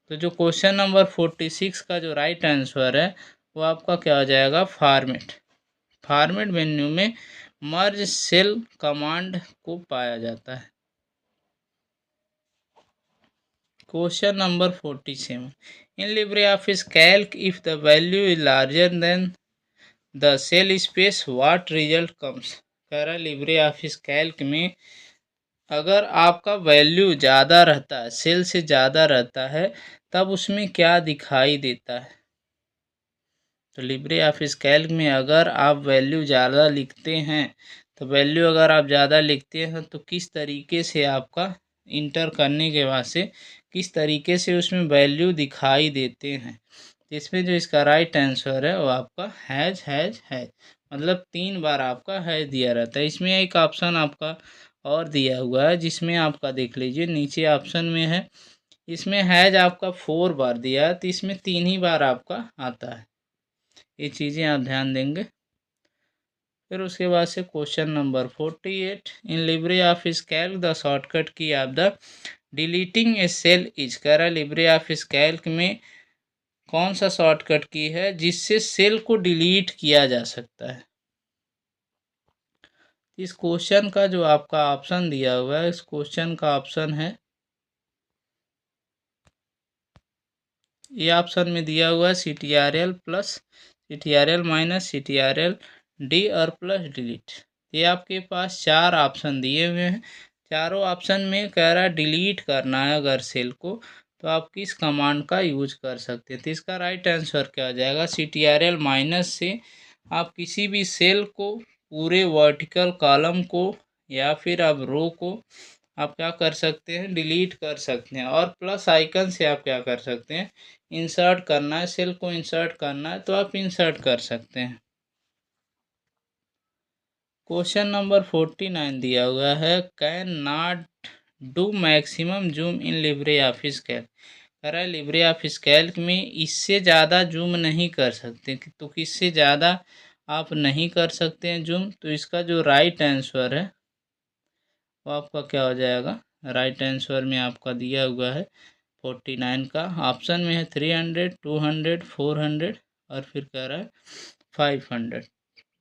तो जो क्वेश्चन नंबर 46 का जो राइट आंसर है वो आपका क्या हो जाएगा फॉर्मेट मेन्यू में मर्ज सेल कमांड को पाया जाता है। Question number 47 in LibreOffice Calc if the value is larger than the cell space what result comes. कह रहा है लिब्रे ऑफिस कैल्क में अगर आपका वैल्यू ज़्यादा रहता है सेल से ज़्यादा रहता है तब उसमें क्या दिखाई देता है। तो लिब्रे ऑफिस कैल्क में अगर आप वैल्यू ज़्यादा लिखते हैं तो वैल्यू अगर आप ज़्यादा लिखते हैं तो किस तरीके से आपका इंटर करने के बाद से किस तरीके से उसमें वैल्यू दिखाई देते हैं। इसमें जो इसका राइट आंसर है वो आपका हैज मतलब 3 बार आपका हैज दिया रहता है। इसमें एक ऑप्शन आपका और दिया हुआ है जिसमें आपका देख लीजिए नीचे ऑप्शन में है इसमें हैज आपका 4 बार दिया है तो इसमें 3 ही बार आपका आता है। ये चीज़ें आप ध्यान देंगे। फिर उसके बाद से question number 48 in LibreOffice Calc the shortcut key of the deleting a cell is. कह रहा है लिब्रे ऑफिस कैल्क में कौन सा शॉर्टकट की है जिससे सेल को डिलीट किया जा सकता है। इस क्वेश्चन का जो आपका ऑप्शन दिया हुआ है इस क्वेश्चन का ऑप्शन है ये ऑप्शन में दिया हुआ है CTRL plus CTRL minus CTRL D और प्लस डिलीट। ये आपके पास 4 ऑप्शन दिए हुए हैं। चारों ऑप्शन में कह रहा है डिलीट करना है अगर सेल को तो आप किस कमांड का यूज कर सकते हैं। तो इसका राइट आंसर क्या हो जाएगा CTRL माइनस से आप किसी भी सेल को पूरे वर्टिकल कॉलम को या फिर आप रो को आप क्या कर सकते हैं डिलीट कर सकते हैं और प्लस आइकन से आप क्या कर सकते हैं इंसर्ट करना है सेल को इंसर्ट करना है तो आप इंसर्ट कर सकते हैं। क्वेश्चन नंबर 49 दिया हुआ है can not do maximum zoom in LibreOffice Calc. कह रहा है लिब्रे ऑफिस कैल्क में इससे ज़्यादा जूम नहीं कर सकते तो किससे ज़्यादा आप नहीं कर सकते हैं जूम। तो इसका जो राइट आंसर है वो आपका क्या हो जाएगा राइट आंसर में आपका दिया हुआ है 49 का ऑप्शन में है 300 200 400 और फिर कह रहा है 500।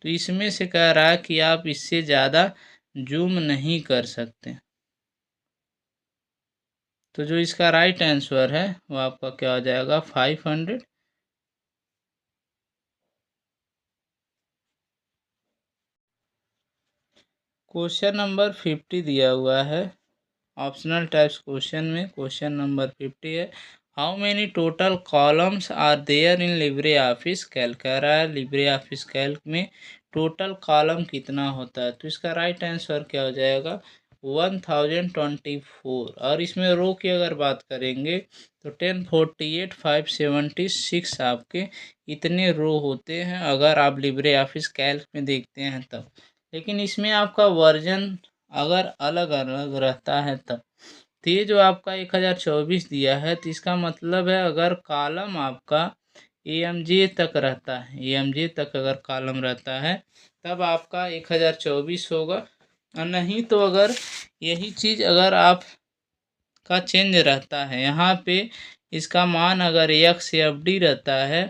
तो इसमें से कह रहा है कि आप इससे ज़्यादा जूम नहीं कर सकते। तो जो इसका राइट आंसर है वो आपका क्या हो जाएगा 500। क्वेश्चन नंबर 50 दिया हुआ है ऑप्शनल टाइप्स क्वेश्चन में। क्वेश्चन नंबर 50 है, how many total columns are there in LibreOffice Calc. कह रहा है लिब्रे ऑफिस कैल्क में टोटल कॉलम कितना होता है। तो इसका राइट आंसर क्या हो जाएगा 1024। और इसमें रो की अगर बात करेंगे तो 1048 576 आपके इतने रो होते हैं अगर आप लिब्रे ऑफिस कैल्क में देखते हैं तब। लेकिन इसमें आपका वर्जन अगर अलग अलग रहता है तब। तो ये जो आपका 1024 दिया है तो इसका मतलब है अगर कॉलम आपका AMJ तक रहता है, AMJ तक अगर कॉलम रहता है तब आपका 1024 होगा। और नहीं तो अगर यही चीज़ अगर आप का चेंज रहता है यहाँ पे इसका मान अगर x या FD रहता है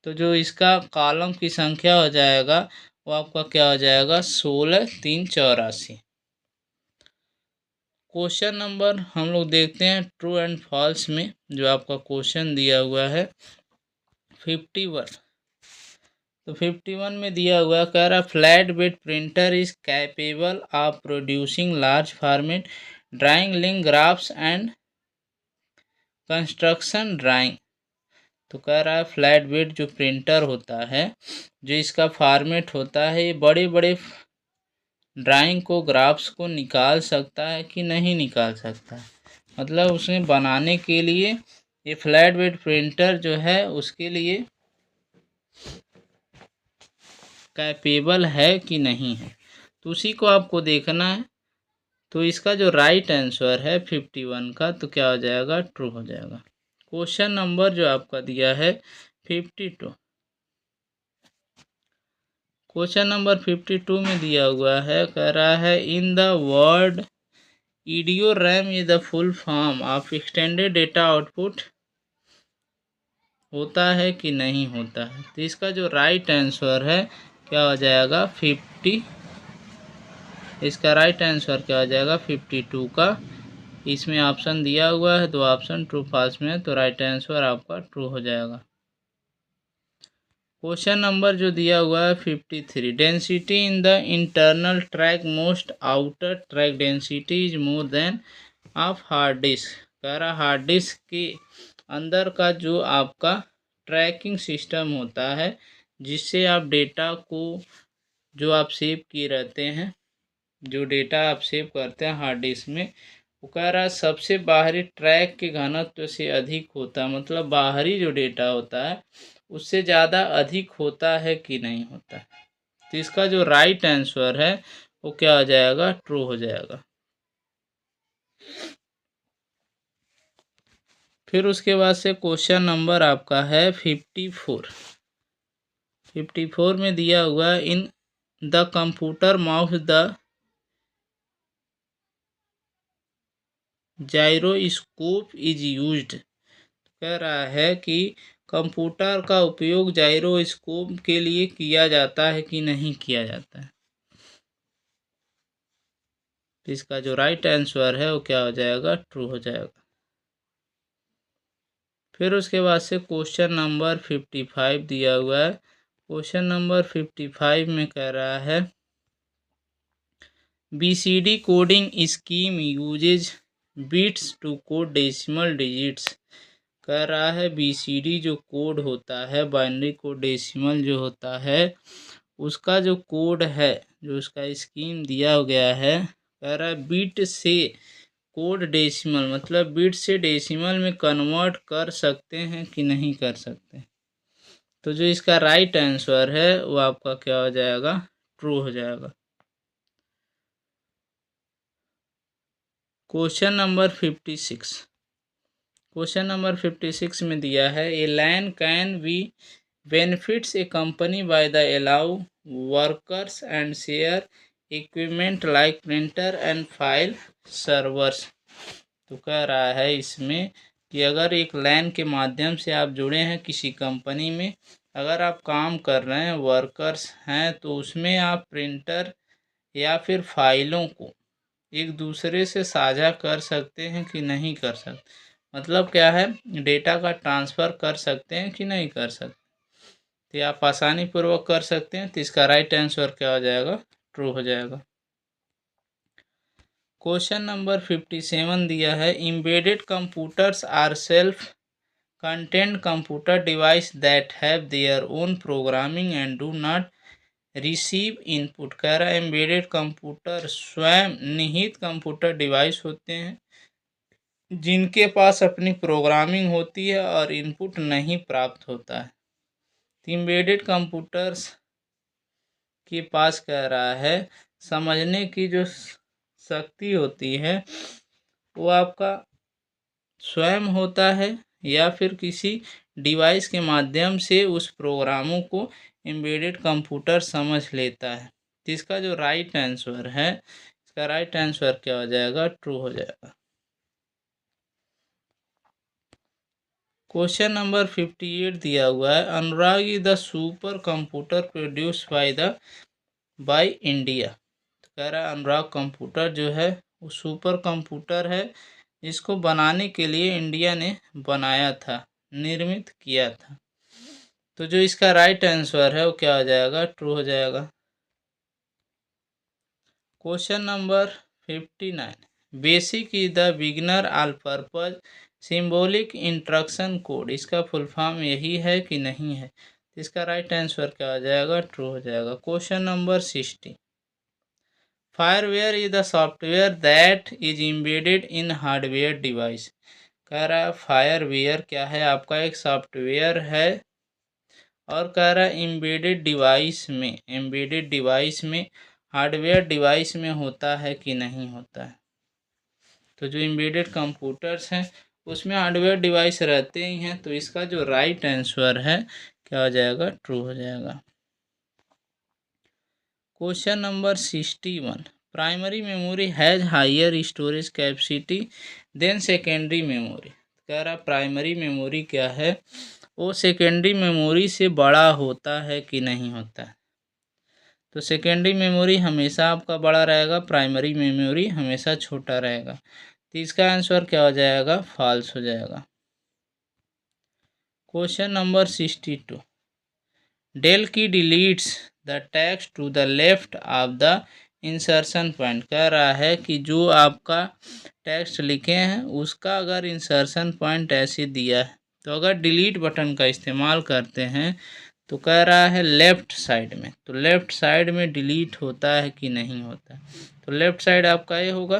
तो जो इसका कॉलम की संख्या हो जाएगा वो आपका क्या हो जाएगा 16 3 84। क्वेश्चन नंबर हम लोग देखते हैं ट्रू एंड फॉल्स में जो आपका क्वेश्चन दिया हुआ है 51। तो 51 में दिया हुआ कह रहा flat bed printer is capable of producing large format drawing link graphs and construction drawing. तो कह रहा है फ्लैट बेड जो प्रिंटर होता है जो इसका फॉर्मेट होता है ये बड़े बड़े ड्राइंग को ग्राफ्स को निकाल सकता है कि नहीं निकाल सकता है। मतलब उसमें बनाने के लिए ये फ्लैट बेड प्रिंटर जो है उसके लिए कैपेबल है कि नहीं है, तो उसी को आपको देखना है। तो इसका जो राइट आंसर है 51 का तो क्या हो जाएगा ट्रू हो जाएगा। क्वेश्चन नंबर जो आपका दिया है 52। क्वेश्चन नंबर 52 में दिया हुआ है कह रहा है in the word EDO RAM is the full form of extended data output होता है कि नहीं होता है। तो इसका जो राइट आंसर है क्या हो जाएगा 50। इसका राइट आंसर क्या हो जाएगा 52 का। इसमें ऑप्शन दिया हुआ है दो ऑप्शन ट्रू फॉल्स में है तो राइट आंसर आपका ट्रू हो जाएगा। क्वेश्चन नंबर जो दिया हुआ है 53, density in the internal track most outer track density is more than of hard disk. कह रहा हार्ड डिस्क के अंदर का जो आपका ट्रैकिंग सिस्टम होता है जिससे आप डेटा को जो आप सेव किए रहते हैं जो डेटा आप सेव करते हैं हार्ड डिस्क में वो कह रहा है सबसे बाहरी ट्रैक के घनत्व से अधिक होता है। मतलब बाहरी जो डेटा होता है उससे ज़्यादा अधिक होता है कि नहीं होता है। तो इसका जो राइट आंसर है वो क्या हो जाएगा ट्रू हो जाएगा। फिर उसके बाद से क्वेश्चन नंबर आपका है 54। 54 में दिया हुआ in the computer mouse the gyroscope is used. कह रहा है कि कंप्यूटर का उपयोग जायरोस्कोप के लिए किया जाता है कि नहीं किया जाता है। तो इसका जो राइट आंसर है वो क्या हो जाएगा ट्रू हो जाएगा। फिर उसके बाद से क्वेश्चन नंबर 55 दिया हुआ है। क्वेश्चन नंबर 55 में कह रहा है BCD coding scheme uses bits to code decimal digits. कह रहा है BCD जो कोड होता है बाइनरी कोड डेसिमल जो होता है उसका जो कोड है जो उसका स्कीम दिया गया है कह रहा है बिट से कोड डेसिमल मतलब बिट से डेसिमल में कन्वर्ट कर सकते हैं कि नहीं कर सकते। तो जो इसका राइट आंसर है वो आपका क्या हो जाएगा ट्रू हो जाएगा। Question number 56। क्वेश्चन नंबर 56 में दिया है a LAN can be benefits a company by the allow workers and share equipment like printer and file servers. तो कह रहा है इसमें कि अगर एक लैन के माध्यम से आप जुड़े हैं किसी कंपनी में अगर आप काम कर रहे हैं वर्कर्स हैं तो उसमें आप प्रिंटर या फिर फाइलों को एक दूसरे से साझा कर सकते हैं कि नहीं कर सकते, मतलब क्या है, डेटा का ट्रांसफ़र कर सकते हैं कि नहीं कर सकते। तो आप आसानी पूर्वक कर सकते हैं, तो इसका राइट आंसर क्या हो जाएगा, ट्रू हो जाएगा। क्वेश्चन नंबर 57 दिया है, embedded computers are self content computer device that have their own programming and do not receive input. कह रहा है एम्बेडेड कंप्यूटर स्वयं निहित कंप्यूटर डिवाइस होते हैं जिनके पास अपनी प्रोग्रामिंग होती है और इनपुट नहीं प्राप्त होता है। एम्बेडेड कंप्यूटर्स के पास कह रहा है समझने की जो शक्ति होती है वो आपका स्वयं होता है या फिर किसी डिवाइस के माध्यम से उस प्रोग्रामों को एम्बेडेड कंप्यूटर समझ लेता है। जिसका जो राइट आंसर है, इसका राइट आंसर क्या हो जाएगा, ट्रू हो जाएगा। क्वेश्चन नंबर 58 दिया हुआ है, Anurag is the supercomputer produce by India. तो कह रहा है अनुराग कंप्यूटर जो है वो सुपर कंप्यूटर है जिसको बनाने के लिए इंडिया ने बनाया था, निर्मित किया था। तो जो इसका राइट आंसर है वो क्या हो जाएगा, ट्रू हो जाएगा। Question number 59, basic is the beginner all purpose symbolic instruction code. इसका फुल फॉर्म यही है कि नहीं है, इसका राइट आंसर क्या हो जाएगा, ट्रू हो जाएगा। Question number 60, firmware is the software that is embedded in hardware device. कह रहा है फायरवेयर क्या है, आपका एक सॉफ्टवेयर है और कह रहा है एम्बेडेड डिवाइस में हार्डवेयर डिवाइस में होता है कि नहीं होता है। तो जो एम्बेडेड कंप्यूटर्स हैं उसमें हार्डवेयर डिवाइस रहते ही हैं, तो इसका जो राइट आंसर है क्या हो जाएगा, ट्रू हो जाएगा। Question number 61, primary memory has higher storage capacity than secondary memory. कह रहा प्राइमरी मेमोरी क्या है, वो सेकेंडरी मेमोरी से बड़ा होता है कि नहीं होता है। तो सेकेंडरी मेमोरी हमेशा आपका बड़ा रहेगा, प्राइमरी मेमोरी हमेशा छोटा रहेगा। तो इसका आंसर क्या हो जाएगा, फॉल्स हो जाएगा। Question number 62, Del key deletes the text to the left of the insertion point. कह रहा है कि जो आपका टेक्स्ट लिखे हैं उसका अगर इंसर्शन पॉइंट ऐसे दिया है तो अगर डिलीट बटन का इस्तेमाल करते हैं तो कह रहा है लेफ़्ट साइड में, तो लेफ़्ट साइड में डिलीट होता है कि नहीं होता है। तो लेफ़्ट साइड आपका ये होगा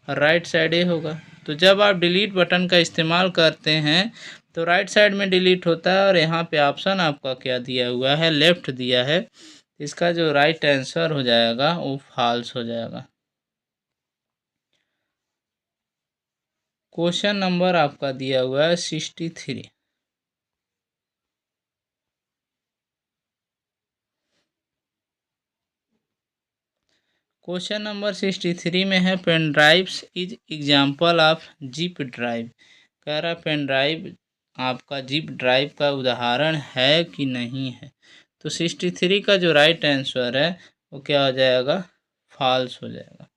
और राइट साइड ये होगा। तो जब आप डिलीट बटन का इस्तेमाल करते हैं तो राइट साइड में डिलीट होता है और यहाँ पे ऑप्शन आपका क्या दिया हुआ है, लेफ़्ट दिया है। इसका जो राइट आंसर हो जाएगा वो फॉल्स हो जाएगा। क्वेश्चन नंबर आपका दिया हुआ है 63, क्वेश्चन नंबर 63 में है pen drives is example of zip drive. कह रहा पेन ड्राइव आपका जिप ड्राइव का उदाहरण है कि नहीं है। तो 63 का जो राइट आंसर है वो क्या हो जाएगा, फॉल्स हो जाएगा।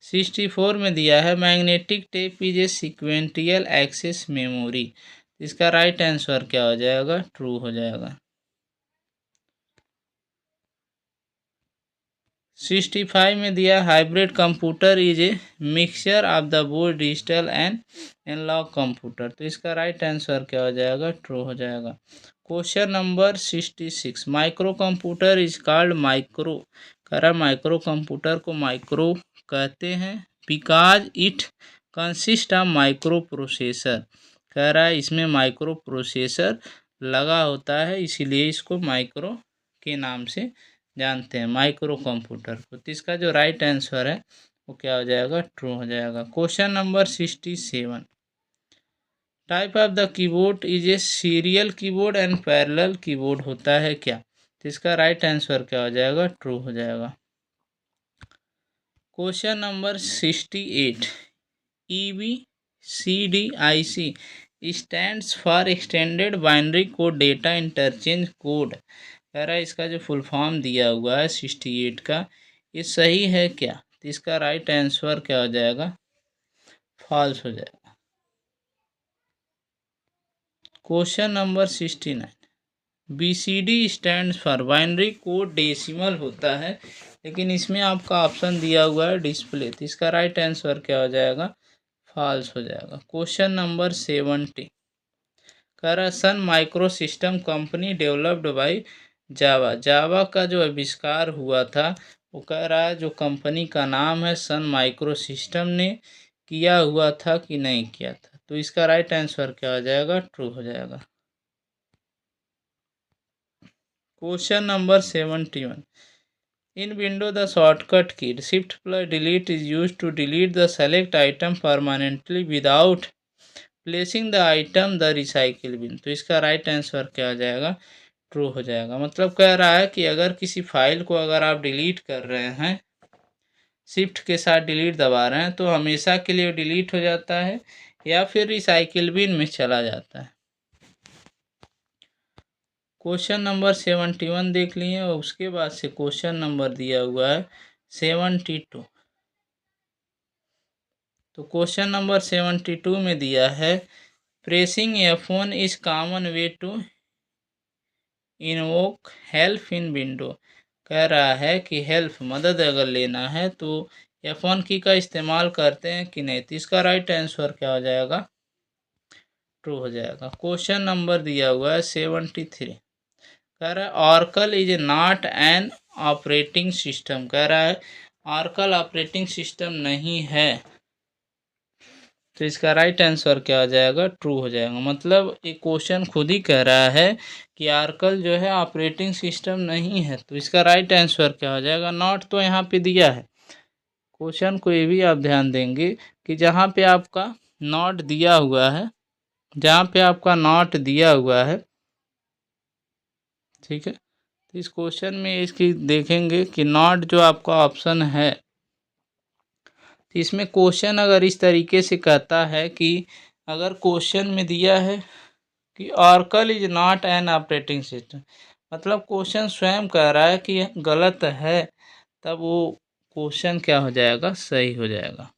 64 में दिया है magnetic tape is a sequential access memory. इसका राइट आंसर क्या हो जाएगा, ट्रू हो जाएगा। 65 में दिया hybrid computer is a mixture of the both digital and analog computer. तो इसका राइट आंसर क्या हो जाएगा, ट्रू हो जाएगा। Question number 66, micro computer is called micro. कह रहा माइक्रो कंप्यूटर को माइक्रो कहते हैं because it consist of micro processor. कह रहा है इसमें माइक्रो प्रोसेसर लगा होता है इसीलिए इसको माइक्रो के नाम से जानते हैं, माइक्रो कंप्यूटर को। तो इसका जो राइट आंसर है वो क्या हो जाएगा, ट्रू हो जाएगा। Question number 67, type of the keyboard is a serial keyboard and parallel keyboard होता है क्या। तो इसका राइट आंसर क्या हो जाएगा, ट्रू हो जाएगा। Question number 68, EBCDIC stands for extended binary code data interchange code. कह रहा है इसका जो फुल फॉर्म दिया हुआ है 68 का, ये सही है क्या। तो इसका राइट आंसर क्या हो जाएगा? फॉल्स हो जाएगा। Question number 69, BCD stands for binary code decimal होता है, लेकिन इसमें आपका ऑप्शन दिया हुआ है डिस्प्ले, तो इसका राइट आंसर क्या हो जाएगा? फॉल्स हो जाएगा। क्वेश्चन नंबर 70, कह रहा है Sun micro system company developed by Java. Java का जो आविष्कार हुआ था वो कह रहा है जो कंपनी का नाम है सन माइक्रो सिस्टम ने किया हुआ था कि नहीं किया था, तो इसका राइट आंसर क्या हो जाएगा? ट्रू हो जाएगा। Question number 71, in window the shortcut key shift plus delete is use to delete the select item permanently without placing the item the recycle bin, तो इसका राइट आंसर क्या हो जाएगा? ट्रू हो जाएगा। मतलब कह रहा है कि अगर किसी फाइल को अगर आप डिलीट कर रहे हैं, शिफ्ट के साथ डिलीट दबा रहे हैं, तो हमेशा के लिए डिलीट हो जाता है या फिर रिसाइकिल बिन में चला जाता है। क्वेश्चन नंबर 71 देख लिए और उसके बाद से क्वेश्चन नंबर दिया हुआ है 72। तो क्वेश्चन नंबर 72 में दिया है pressing F1 is common way to invoke help in window. कह रहा है कि हेल्प मदद अगर लेना है तो F1 की का इस्तेमाल करते हैं कि नहीं, तो इसका राइट आंसर क्या हो जाएगा? ट्रू हो जाएगा। क्वेश्चन नंबर दिया हुआ है 73, कह रहा है Oracle is not an operating system. कह रहा है ऑरकल ऑपरेटिंग सिस्टम नहीं है, तो इसका राइट आंसर क्या हो जाएगा? ट्रू हो जाएगा। मतलब ये क्वेश्चन खुद ही कह रहा है कि ऑरकल जो है ऑपरेटिंग सिस्टम नहीं है, तो इसका राइट आंसर क्या हो जाएगा? नॉट तो यहाँ पे दिया है। क्वेश्चन को ये भी आप ध्यान देंगे कि जहाँ पे आपका नॉट दिया हुआ है, जहाँ पे आपका नॉट दिया हुआ है, ठीक है, तो इस क्वेश्चन में इसकी देखेंगे कि नॉट जो आपका ऑप्शन है, इसमें क्वेश्चन अगर इस तरीके से कहता है कि अगर क्वेश्चन में दिया है कि Oracle is not an operating system, मतलब क्वेश्चन स्वयं कह रहा है कि गलत है, तब वो क्वेश्चन क्या हो जाएगा? सही हो जाएगा।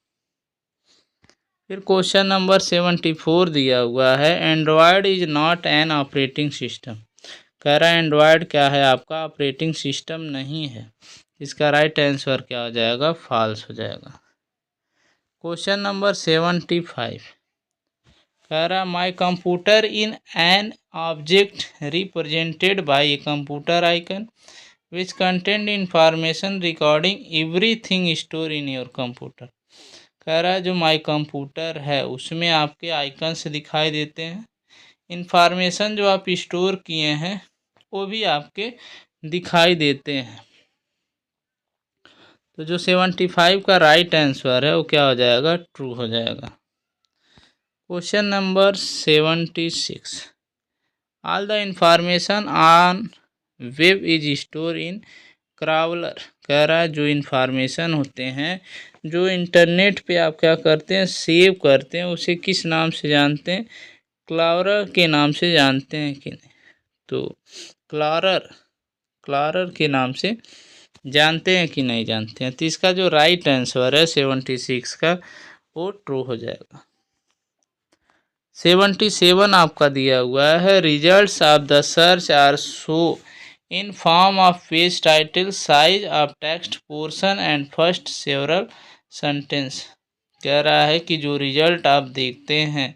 फिर क्वेश्चन नंबर 74 दिया हुआ है Android is not an operating system. कह रहा है एंड्रॉयड क्या है? आपका ऑपरेटिंग सिस्टम नहीं है। इसका राइट आंसर क्या हो जाएगा? फॉल्स हो जाएगा। क्वेश्चन नंबर 75, कह रहा my computer in an object represented by a computer icon which content information recording everything store in your computer. कह रहा है जो माई कंप्यूटर है उसमें आपके आइकन्स दिखाई देते हैं, इंफॉर्मेशन जो आप स्टोर किए हैं वो भी आपके दिखाई देते हैं। तो जो 75 का राइट आंसर है वो क्या हो जाएगा? ट्रू हो जाएगा। Question number 76, all the information on web is store in crawler. कह रहा है जो इंफॉर्मेशन होते हैं जो इंटरनेट पे आप क्या करते हैं? सेव करते हैं, उसे किस नाम से जानते हैं? क्लाउरर के नाम से जानते हैं कि नहीं? तो क्लारर के नाम से जानते हैं कि नहीं जानते हैं, तो इसका जो राइट आंसर है 76 का वो ट्रू हो जाएगा। 77 आपका दिया हुआ है results of the search are show in form of page title size of text portion and first several sentence. कह रहा है कि जो रिजल्ट आप देखते हैं,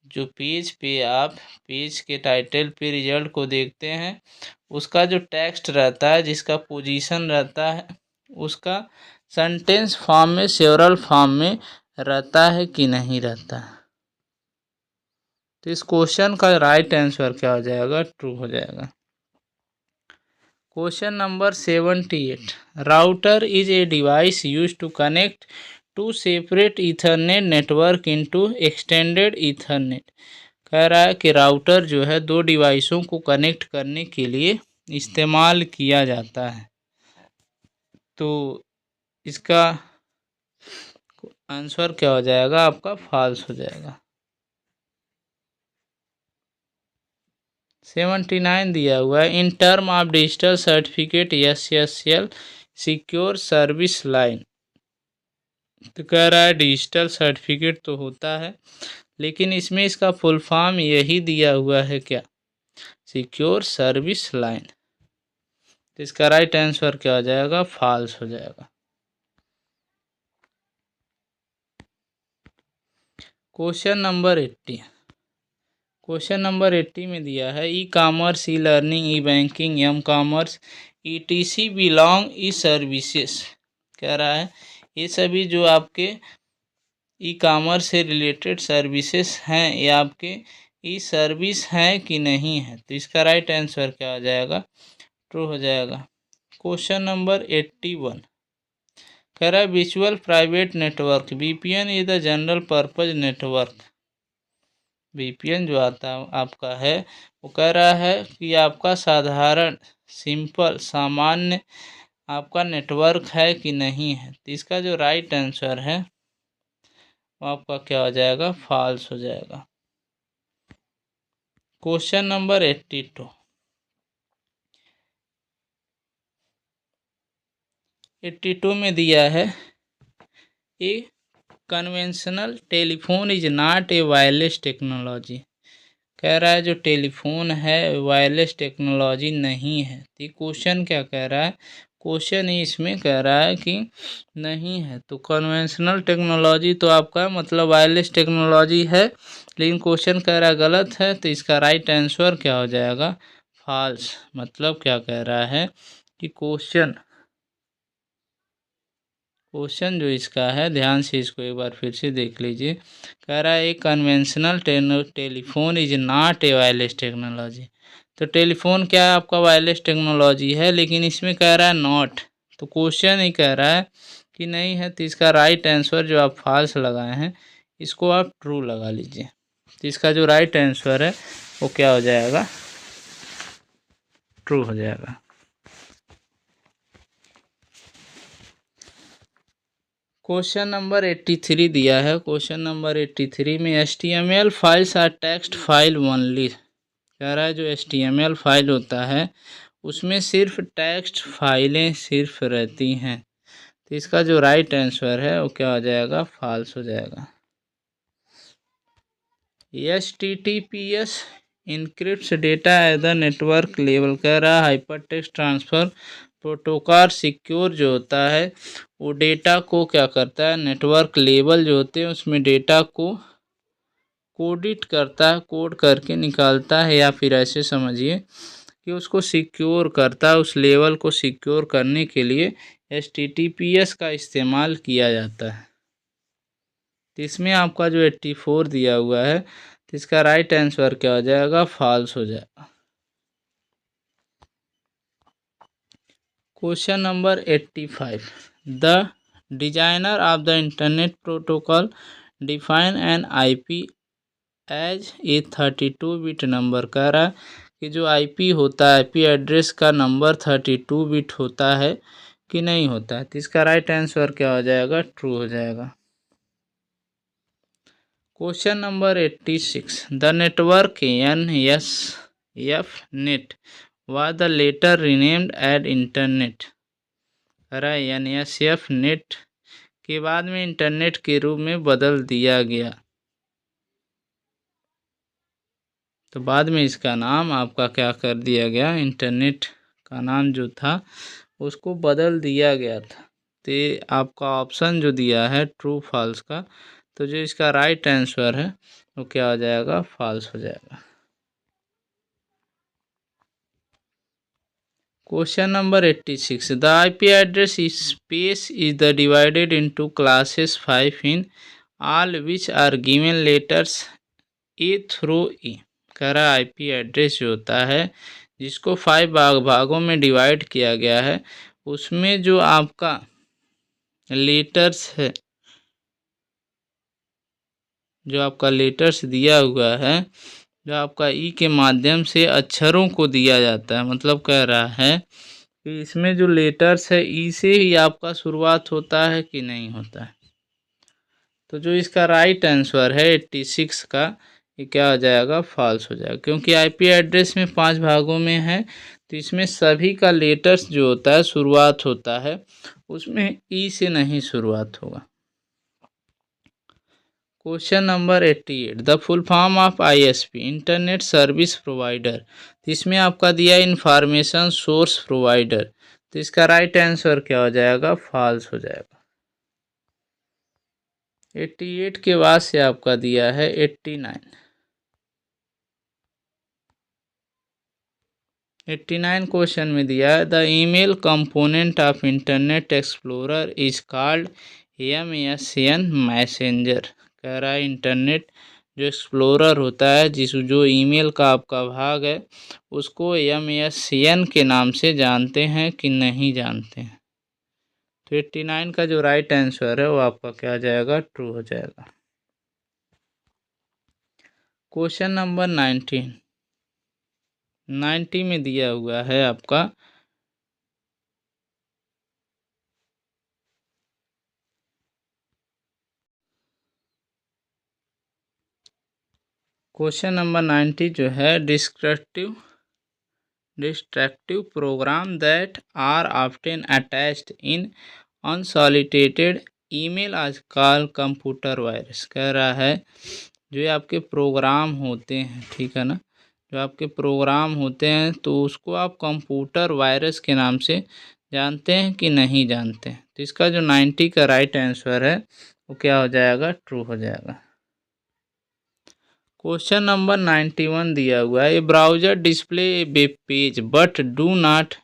जो पेज पे आप पेज के टाइटल पे रिजल्ट को देखते हैं, उसका जो टेक्स्ट रहता है, जिसका पोजीशन रहता है, उसका सेंटेंस फॉर्म में सेवरल फॉर्म में रहता है कि नहीं रहता है। तो इस क्वेश्चन का राइट आंसर क्या हो जाएगा? ट्रू हो जाएगा। Question number 78, router is a device use to connect to separate ethernet network into extended ethernet. कह रहा है कि राउटर जो है दो डिवाइसों को कनेक्ट करने के लिए इस्तेमाल किया जाता है, तो इसका आंसर क्या हो जाएगा? आपका फॉल्स हो जाएगा। 79 दिया हुआ है in term of digital certificate SSL secure service line. तो कह रहा है डिजिटल सर्टिफिकेट तो होता है, लेकिन इसमें इसका फुल फॉर्म यही दिया हुआ है क्या, सिक्योर सर्विस लाइन। तो इसका राइट आंसर क्या हो जाएगा, फॉल्स हो जाएगा। Question number 80। क्वेश्चन नंबर 80 में दिया है e commerce, e learning, e banking, M commerce, ETC belong e services. कह रहा है ये सभी जो आपके ई कॉमर्स से रिलेटेड सर्विसेज हैं ये आपके ई सर्विस हैं कि नहीं है। तो इसका राइट आंसर क्या हो जाएगा, ट्रू हो जाएगा। क्वेश्चन नंबर 81 कह रहा है विचुअल private network VPN is the general purpose network. VPN जो आता आपका है वो कह रहा है कि आपका साधारण सिंपल सामान्य आपका नेटवर्क है कि नहीं है। तो इसका जो राइट आंसर है वो आपका क्या हो जाएगा, फॉल्स हो जाएगा। Question number 82। 82 में दिया है a conventional telephone is not a wireless technology. कह रहा है जो टेलीफोन है वायरलेस टेक्नोलॉजी नहीं है। तो क्वेश्चन क्या कह रहा है, क्वेश्चन ही इसमें कह रहा है कि नहीं है। तो कन्वेंशनल टेक्नोलॉजी तो आपका मतलब वायरलेस टेक्नोलॉजी है, लेकिन क्वेश्चन कह रहा है गलत है। तो इसका राइट आंसर क्या हो जाएगा, फॉल्स। मतलब क्या कह रहा है कि क्वेश्चन जो इसका है ध्यान से इसको एक बार फिर से देख लीजिए। कह रहा है एक conventional telephone is not a wireless technology. तो टेलीफोन क्या है आपका वायरलेस टेक्नोलॉजी है, लेकिन इसमें कह रहा है नॉट। तो क्वेश्चन ही कह रहा है कि नहीं है। तो इसका राइट आंसर जो आप फॉल्स लगाए हैं इसको आप ट्रू लगा लीजिए। तो इसका जो राइट आंसर है वो क्या हो जाएगा, ट्रू हो जाएगा। क्वेश्चन नंबर 83 दिया है। क्वेश्चन नंबर 83 में HTML files are text file only. कह रहा है जो HTML फाइल होता है उसमें सिर्फ टेक्स्ट फाइलें सिर्फ रहती हैं। तो इसका जो राइट आंसर है वो क्या हो जाएगा, फॉल्स हो जाएगा। HTTPS encrypts data at the network level. कह रहा है हाइपरटेक्स्ट ट्रांसफ़र प्रोटोकॉल सिक्योर जो होता है वो डेटा को क्या करता है, नेटवर्क लेवल जो होते हैं उसमें डेटा को कोडिट करता है, कोड करके निकालता है, या फिर ऐसे समझिए कि उसको सिक्योर करता है। उस लेवल को सिक्योर करने के लिए HTTPS का इस्तेमाल किया जाता है। तो इसमें आपका जो 84 दिया हुआ है तो इसका राइट आंसर क्या हो जाएगा, फॉल्स हो जाएगा। Question number 85 the designer of the internet protocol define an IP as a 32 bit number. कह रहा है कि जो IP होता है, IP एड्रेस का नंबर 32 बिट होता है कि नहीं होता है। तो इसका राइट आंसर क्या हो जाएगा, ट्रू हो जाएगा। Question number 86 the network NSF-NET was the later renamed as internet. कह रहा है NSF-NET के बाद में इंटरनेट के रूप में बदल दिया गया। तो बाद में इसका नाम आपका क्या कर दिया गया, इंटरनेट का नाम जो था उसको बदल दिया गया था। तो आपका ऑप्शन जो दिया है ट्रू फॉल्स का, तो जो इसका राइट आंसर है वो क्या हो जाएगा, फॉल्स हो जाएगा। Question number 86 the IP address space is the divided into classes 5 in all which are given letters A through E। कह रहा है IP एड्रेस जो होता है जिसको 5 भागों में डिवाइड किया गया है उसमें जो आपका लेटर्स है, जो आपका लेटर्स दिया हुआ है, जो आपका ई के माध्यम से अक्षरों को दिया जाता है। मतलब कह रहा है कि इसमें जो लेटर्स है ई से ही आपका शुरुआत होता है कि नहीं होता है। तो जो इसका राइट आंसर है 86 का, ये क्या हो जाएगा, फॉल्स हो जाएगा। क्योंकि IP एड्रेस में 5 भागों में है तो इसमें सभी का लेटर्स जो होता है शुरुआत होता है, उसमें ई से नहीं शुरुआत होगा। Question number 88, the full form of ISP internet service provider. तो इसमें आपका दिया इंफॉर्मेशन सोर्स प्रोवाइडर। तो इसका राइट आंसर क्या हो जाएगा? फॉल्स हो जाएगा। 88 के बाद से आपका दिया है 89। 89 क्वेश्चन में दिया है the email component of internet explorer is called MSN messenger. कह रहा है इंटरनेट जो एक्सप्लोरर होता है जो ईमेल का आपका भाग है उसको MSN के नाम से जानते हैं कि नहीं जानते हैं? तो 89 का जो राइट आंसर है वो आपका क्या आ जाएगा? ट्रू हो जाएगा। क्वेश्चन नंबर 90 में दिया हुआ है आपका क्वेश्चन नंबर 90 जो है destructive program that are often attached in unsolicited email आजकल कंप्यूटर वायरस। कह रहा है जो आपके प्रोग्राम होते हैं, ठीक है ना, जो आपके प्रोग्राम होते हैं तो उसको आप कंप्यूटर वायरस के नाम से जानते हैं कि नहीं जानते हैं? तो इसका जो 90 का राइट आंसर है वो क्या हो जाएगा? ट्रू हो जाएगा। क्वेश्चन नंबर 91 दिया हुआ है ए browser display A web page but do not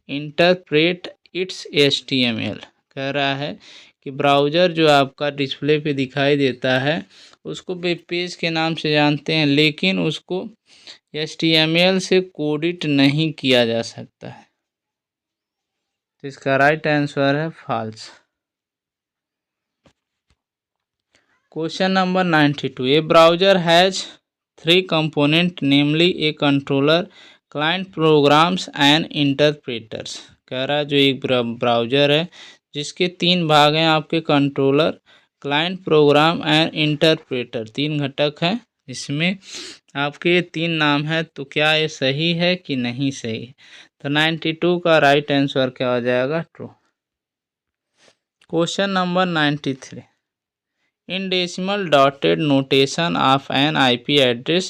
interpret it's HTML। कह रहा है कि ब्राउज़र जो आपका डिस्प्ले पे दिखाई देता है उसको वेब पेज के नाम से जानते हैं लेकिन उसको HTML से कोडिट नहीं किया जा सकता है। तो इसका राइट आंसर है false. Question number 92 a browser has 3 component namely a controller client programs and interpreters. कह रहा है जो एक ब्राउज़र है जिसके 3 भाग हैं आपके controller client program and interpreter, 3 घटक हैं इसमें आपके 3 नाम है। तो क्या ये सही है कि नहीं सही है? तो 92 का राइट आंसर क्या हो जाएगा? True. Question number 93 in decimal dotted notation of an IP address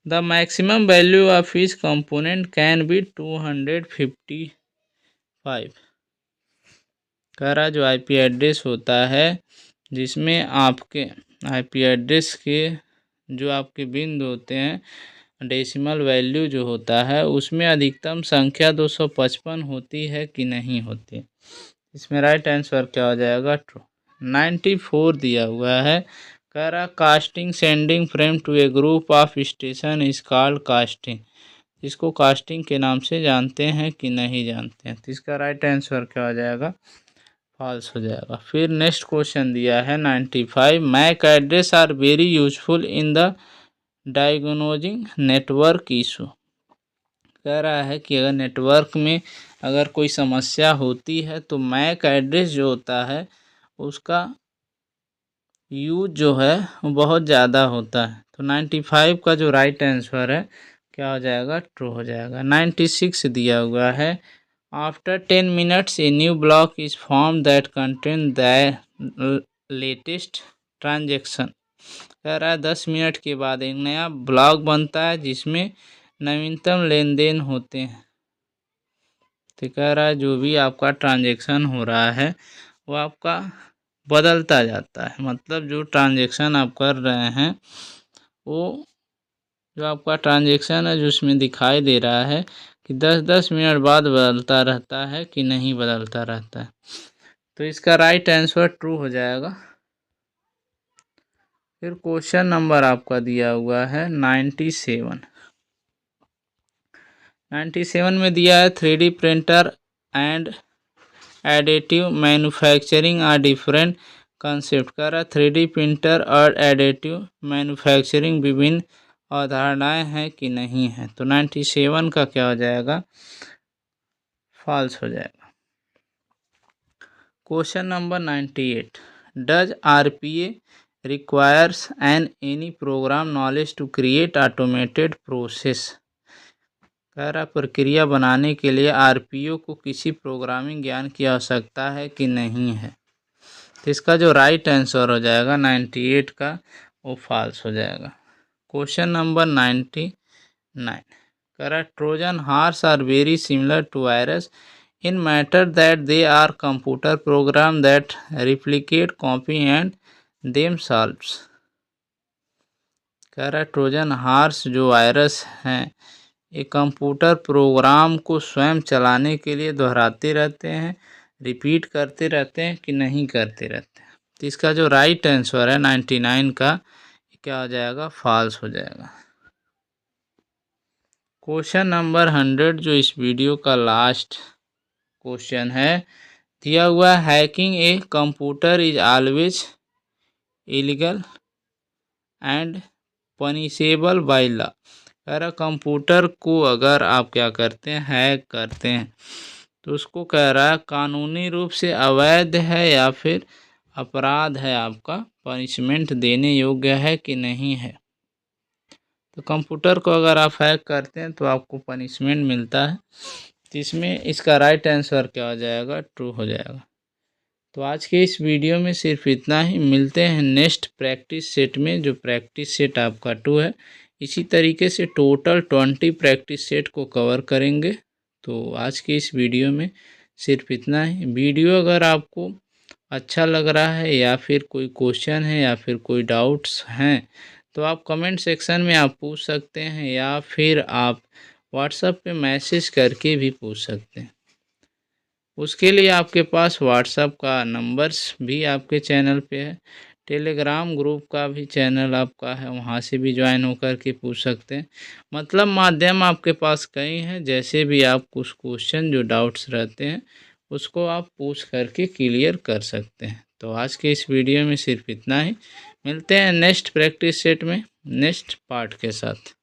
the maximum value of each component can be 255। कह रहा जो IP एड्रेस होता है जिसमें आपके IP एड्रेस के जो आपके बिंदु होते हैं डेसिमल वैल्यू जो होता है उसमें अधिकतम संख्या 255 होती है कि नहीं होती? इसमें राइट आंसर क्या हो जाएगा? ट्रू। 94 दिया हुआ है। कह रहा casting sending frame to a group of station is called casting. इसको कास्टिंग के नाम से जानते हैं कि नहीं जानते हैं? तो इसका राइट आंसर क्या हो जाएगा? फॉल्स हो जाएगा। फिर नेक्स्ट क्वेश्चन दिया है 95 MAC address are very useful in the diagnosing network issue. कह रहा है कि अगर नेटवर्क में अगर कोई समस्या होती है तो मैक एड्रेस जो होता है उसका यूज जो है वो बहुत ज़्यादा होता है। तो 95 का जो राइट आंसर है क्या हो जाएगा? ट्रू हो जाएगा। 96 दिया हुआ है after 10 minutes a new block is form that contain the latest transaction. कह रहा है 10 मिनट के बाद एक नया ब्लॉक बनता है जिसमें नवीनतम लेन देन होते हैं। तो कह रहा है जो भी आपका ट्रांजेक्शन हो रहा है वो आपका बदलता जाता है, मतलब जो ट्रांजेक्शन आप कर रहे हैं वो जो आपका ट्रांजेक्शन है जो उसमें दिखाई दे रहा है कि 10-10 मिनट बाद बदलता रहता है कि नहीं बदलता रहता है। तो इसका राइट आंसर ट्रू हो जाएगा। फिर क्वेश्चन नंबर आपका दिया हुआ है 97। 97 में दिया है 3D printer and additive manufacturing are different concept. कह रहा 3D प्रिंटर और एडिटिव मैन्युफैक्चरिंग विभिन्न अवधारणाएं हैं कि नहीं है? तो 97 का क्या हो जाएगा? फॉल्स हो जाएगा। Question number 98 does RPA requires an any program knowledge to create automated process. कह रहा प्रक्रिया बनाने के लिए RPO को किसी प्रोग्रामिंग ज्ञान की आवश्यकता है कि नहीं है? तो इसका जो राइट आंसर हो जाएगा 98 का, वो फॉल्स हो जाएगा। क्वेश्चन नंबर 99 करा Trojan horse are very similar to virus in matter that they are computer program that replicate copy and themselves। कह रहा है ट्रोजन हॉर्स जो वायरस हैं ये कंप्यूटर प्रोग्राम को स्वयं चलाने के लिए दोहराते रहते हैं, रिपीट करते रहते हैं कि नहीं करते रहते हैं। तो इसका जो राइट आंसर है 99 का, क्या हो जाएगा, फॉल्स हो जाएगा। क्वेश्चन नंबर 100 जो इस वीडियो का लास्ट क्वेश्चन है, दिया हुआ hacking a computer is always illegal and punishable by law. कह रहा कंप्यूटर को अगर आप क्या करते हैं, हैक करते हैं, तो उसको कह रहा है कानूनी रूप से अवैध है या फिर अपराध है, आपका पनिशमेंट देने योग्य है कि नहीं है। तो कंप्यूटर को अगर आप हैक करते हैं तो आपको पनिशमेंट मिलता है। तो इसमें इसका राइट आंसर क्या हो जाएगा, ट्रू हो जाएगा। तो आज के इस वीडियो में सिर्फ इतना ही। मिलते हैं नेक्स्ट प्रैक्टिस सेट में, जो प्रैक्टिस सेट आपका 2 है। इसी तरीके से टोटल 20 प्रैक्टिस सेट को कवर करेंगे। तो आज के इस वीडियो में सिर्फ इतना ही। वीडियो अगर आपको अच्छा लग रहा है या फिर कोई क्वेश्चन है या फिर कोई डाउट्स हैं, तो आप कमेंट सेक्शन में आप पूछ सकते हैं या फिर आप व्हाट्सएप पे मैसेज करके भी पूछ सकते हैं। उसके लिए आपके पास व्हाट्सएप का नंबर्स भी आपके चैनल पे है, टेलीग्राम ग्रुप का भी चैनल आपका है, वहाँ से भी ज्वाइन होकर के पूछ सकते हैं। मतलब माध्यम आपके पास कई हैं, जैसे भी आप कुछ क्वेश्चन जो डाउट्स रहते हैं उसको आप पूछ करके क्लियर कर सकते हैं। तो आज के इस वीडियो में सिर्फ इतना ही। मिलते हैं नेक्स्ट प्रैक्टिस सेट में नेक्स्ट पार्ट के साथ।